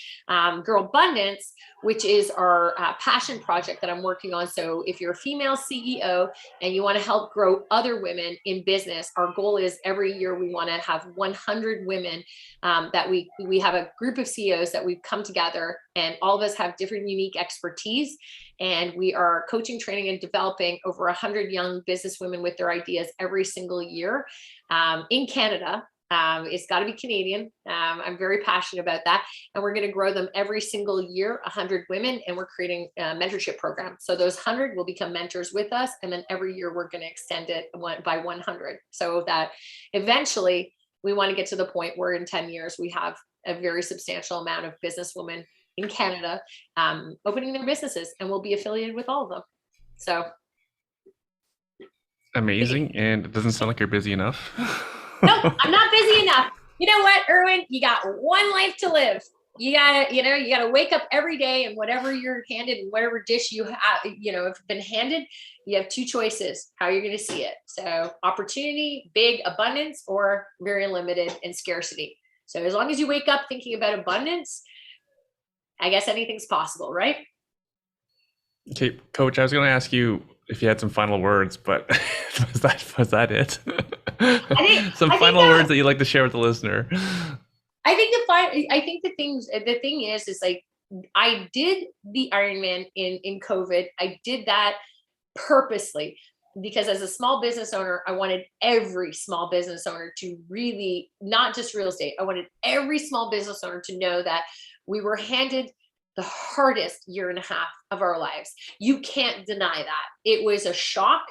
Girl Abundance, which is our passion project that I'm working on. So if you're a female CEO and you want to help grow other women in business, our goal is every year we want to have 100 women that we have a group of CEOs that we've come together, and all of us have different unique expertise. And we are coaching, training, and developing over 100 young business women with their ideas every single year in Canada. It's got to be Canadian. I'm very passionate about that. And we're going to grow them every single year, 100 women, and we're creating a mentorship program. So those 100 will become mentors with us. And then every year we're going to extend it by 100. So that eventually we want to get to the point where in 10 years, we have a very substantial amount of businesswomen in Canada opening their businesses, and we'll be affiliated with all of them. So. Amazing. And it doesn't sound like you're busy enough. No, I'm not busy enough. You know what, Erwin? You got one life to live. You gotta wake up every day, and whatever you're handed and whatever dish you have, if been handed, you have 2 choices, how you're going to see it. So opportunity, big abundance, or very limited and scarcity. So as long as you wake up thinking about abundance, I guess anything's possible, right? Okay, Coach, I was going to ask you if you had some final words, but was that it? Some final words that you'd like to share with the listener. I think the thing is like, I did the Ironman in COVID. I did that purposely because as a small business owner, I wanted every small business owner to really, not just real estate, I wanted every small business owner to know that we were handed the hardest 1.5 years of our lives. You can't deny that. It was a shock.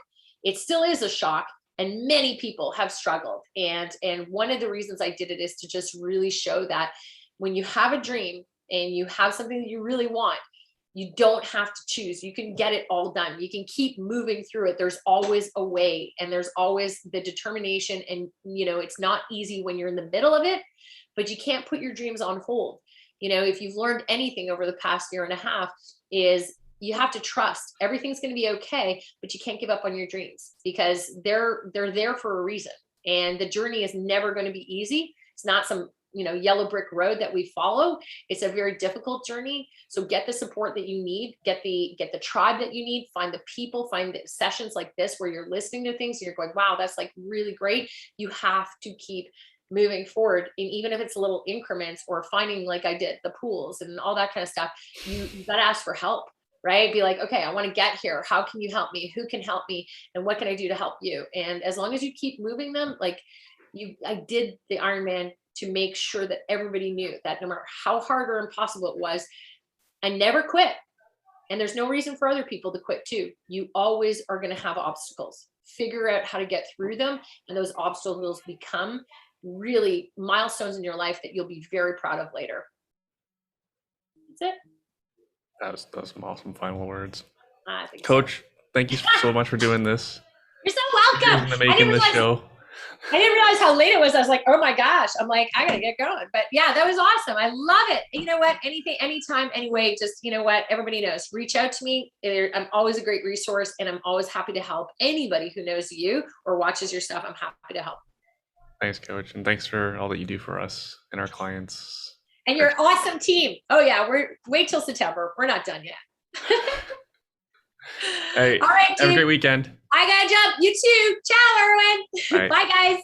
It still is a shock. And many people have struggled. And one of the reasons I did it is to just really show that when you have a dream and you have something that you really want, you don't have to choose. You can get it all done. You can keep moving through it. There's always a way, and there's always the determination. And, it's not easy when you're in the middle of it, but you can't put your dreams on hold. If you've learned anything over the past 1.5 years is you have to trust everything's going to be okay, but you can't give up on your dreams because they're there for a reason. And the journey is never going to be easy. It's not some, yellow brick road that we follow. It's a very difficult journey. So get the support that you need, get the tribe that you need, find the people, find the sessions like this where you're listening to things and you're going, wow, that's like really great. You have to keep moving forward. And even if it's a little increments or finding, like I did, the pools and all that kind of stuff, you got to ask for help. Right? Be like, okay, I want to get here. How can you help me? Who can help me? And what can I do to help you? And as long as you keep moving them, like I did the Ironman to make sure that everybody knew that no matter how hard or impossible it was, I never quit. And there's no reason for other people to quit too. You always are going to have obstacles. Figure out how to get through them. And those obstacles become really milestones in your life that you'll be very proud of later. That's it. That's some awesome final words. I think Coach, thank you so much for doing this. You're so welcome. Years in the making this show. I didn't realize how late it was. I was like, oh my gosh. I'm like, I gotta get going. But yeah, that was awesome. I love it. You know what? Anything, anytime, anyway, just, you know what? Everybody knows. Reach out to me. I'm always a great resource, and I'm always happy to help anybody who knows you or watches your stuff. I'm happy to help. Thanks, Coach. And thanks for all that you do for us and our clients. And your awesome team. Oh yeah, wait till September. We're not done yet. Hey, all right, dude. have a great weekend. I gotta jump. You too. Ciao, Erwin. Bye. Bye, guys.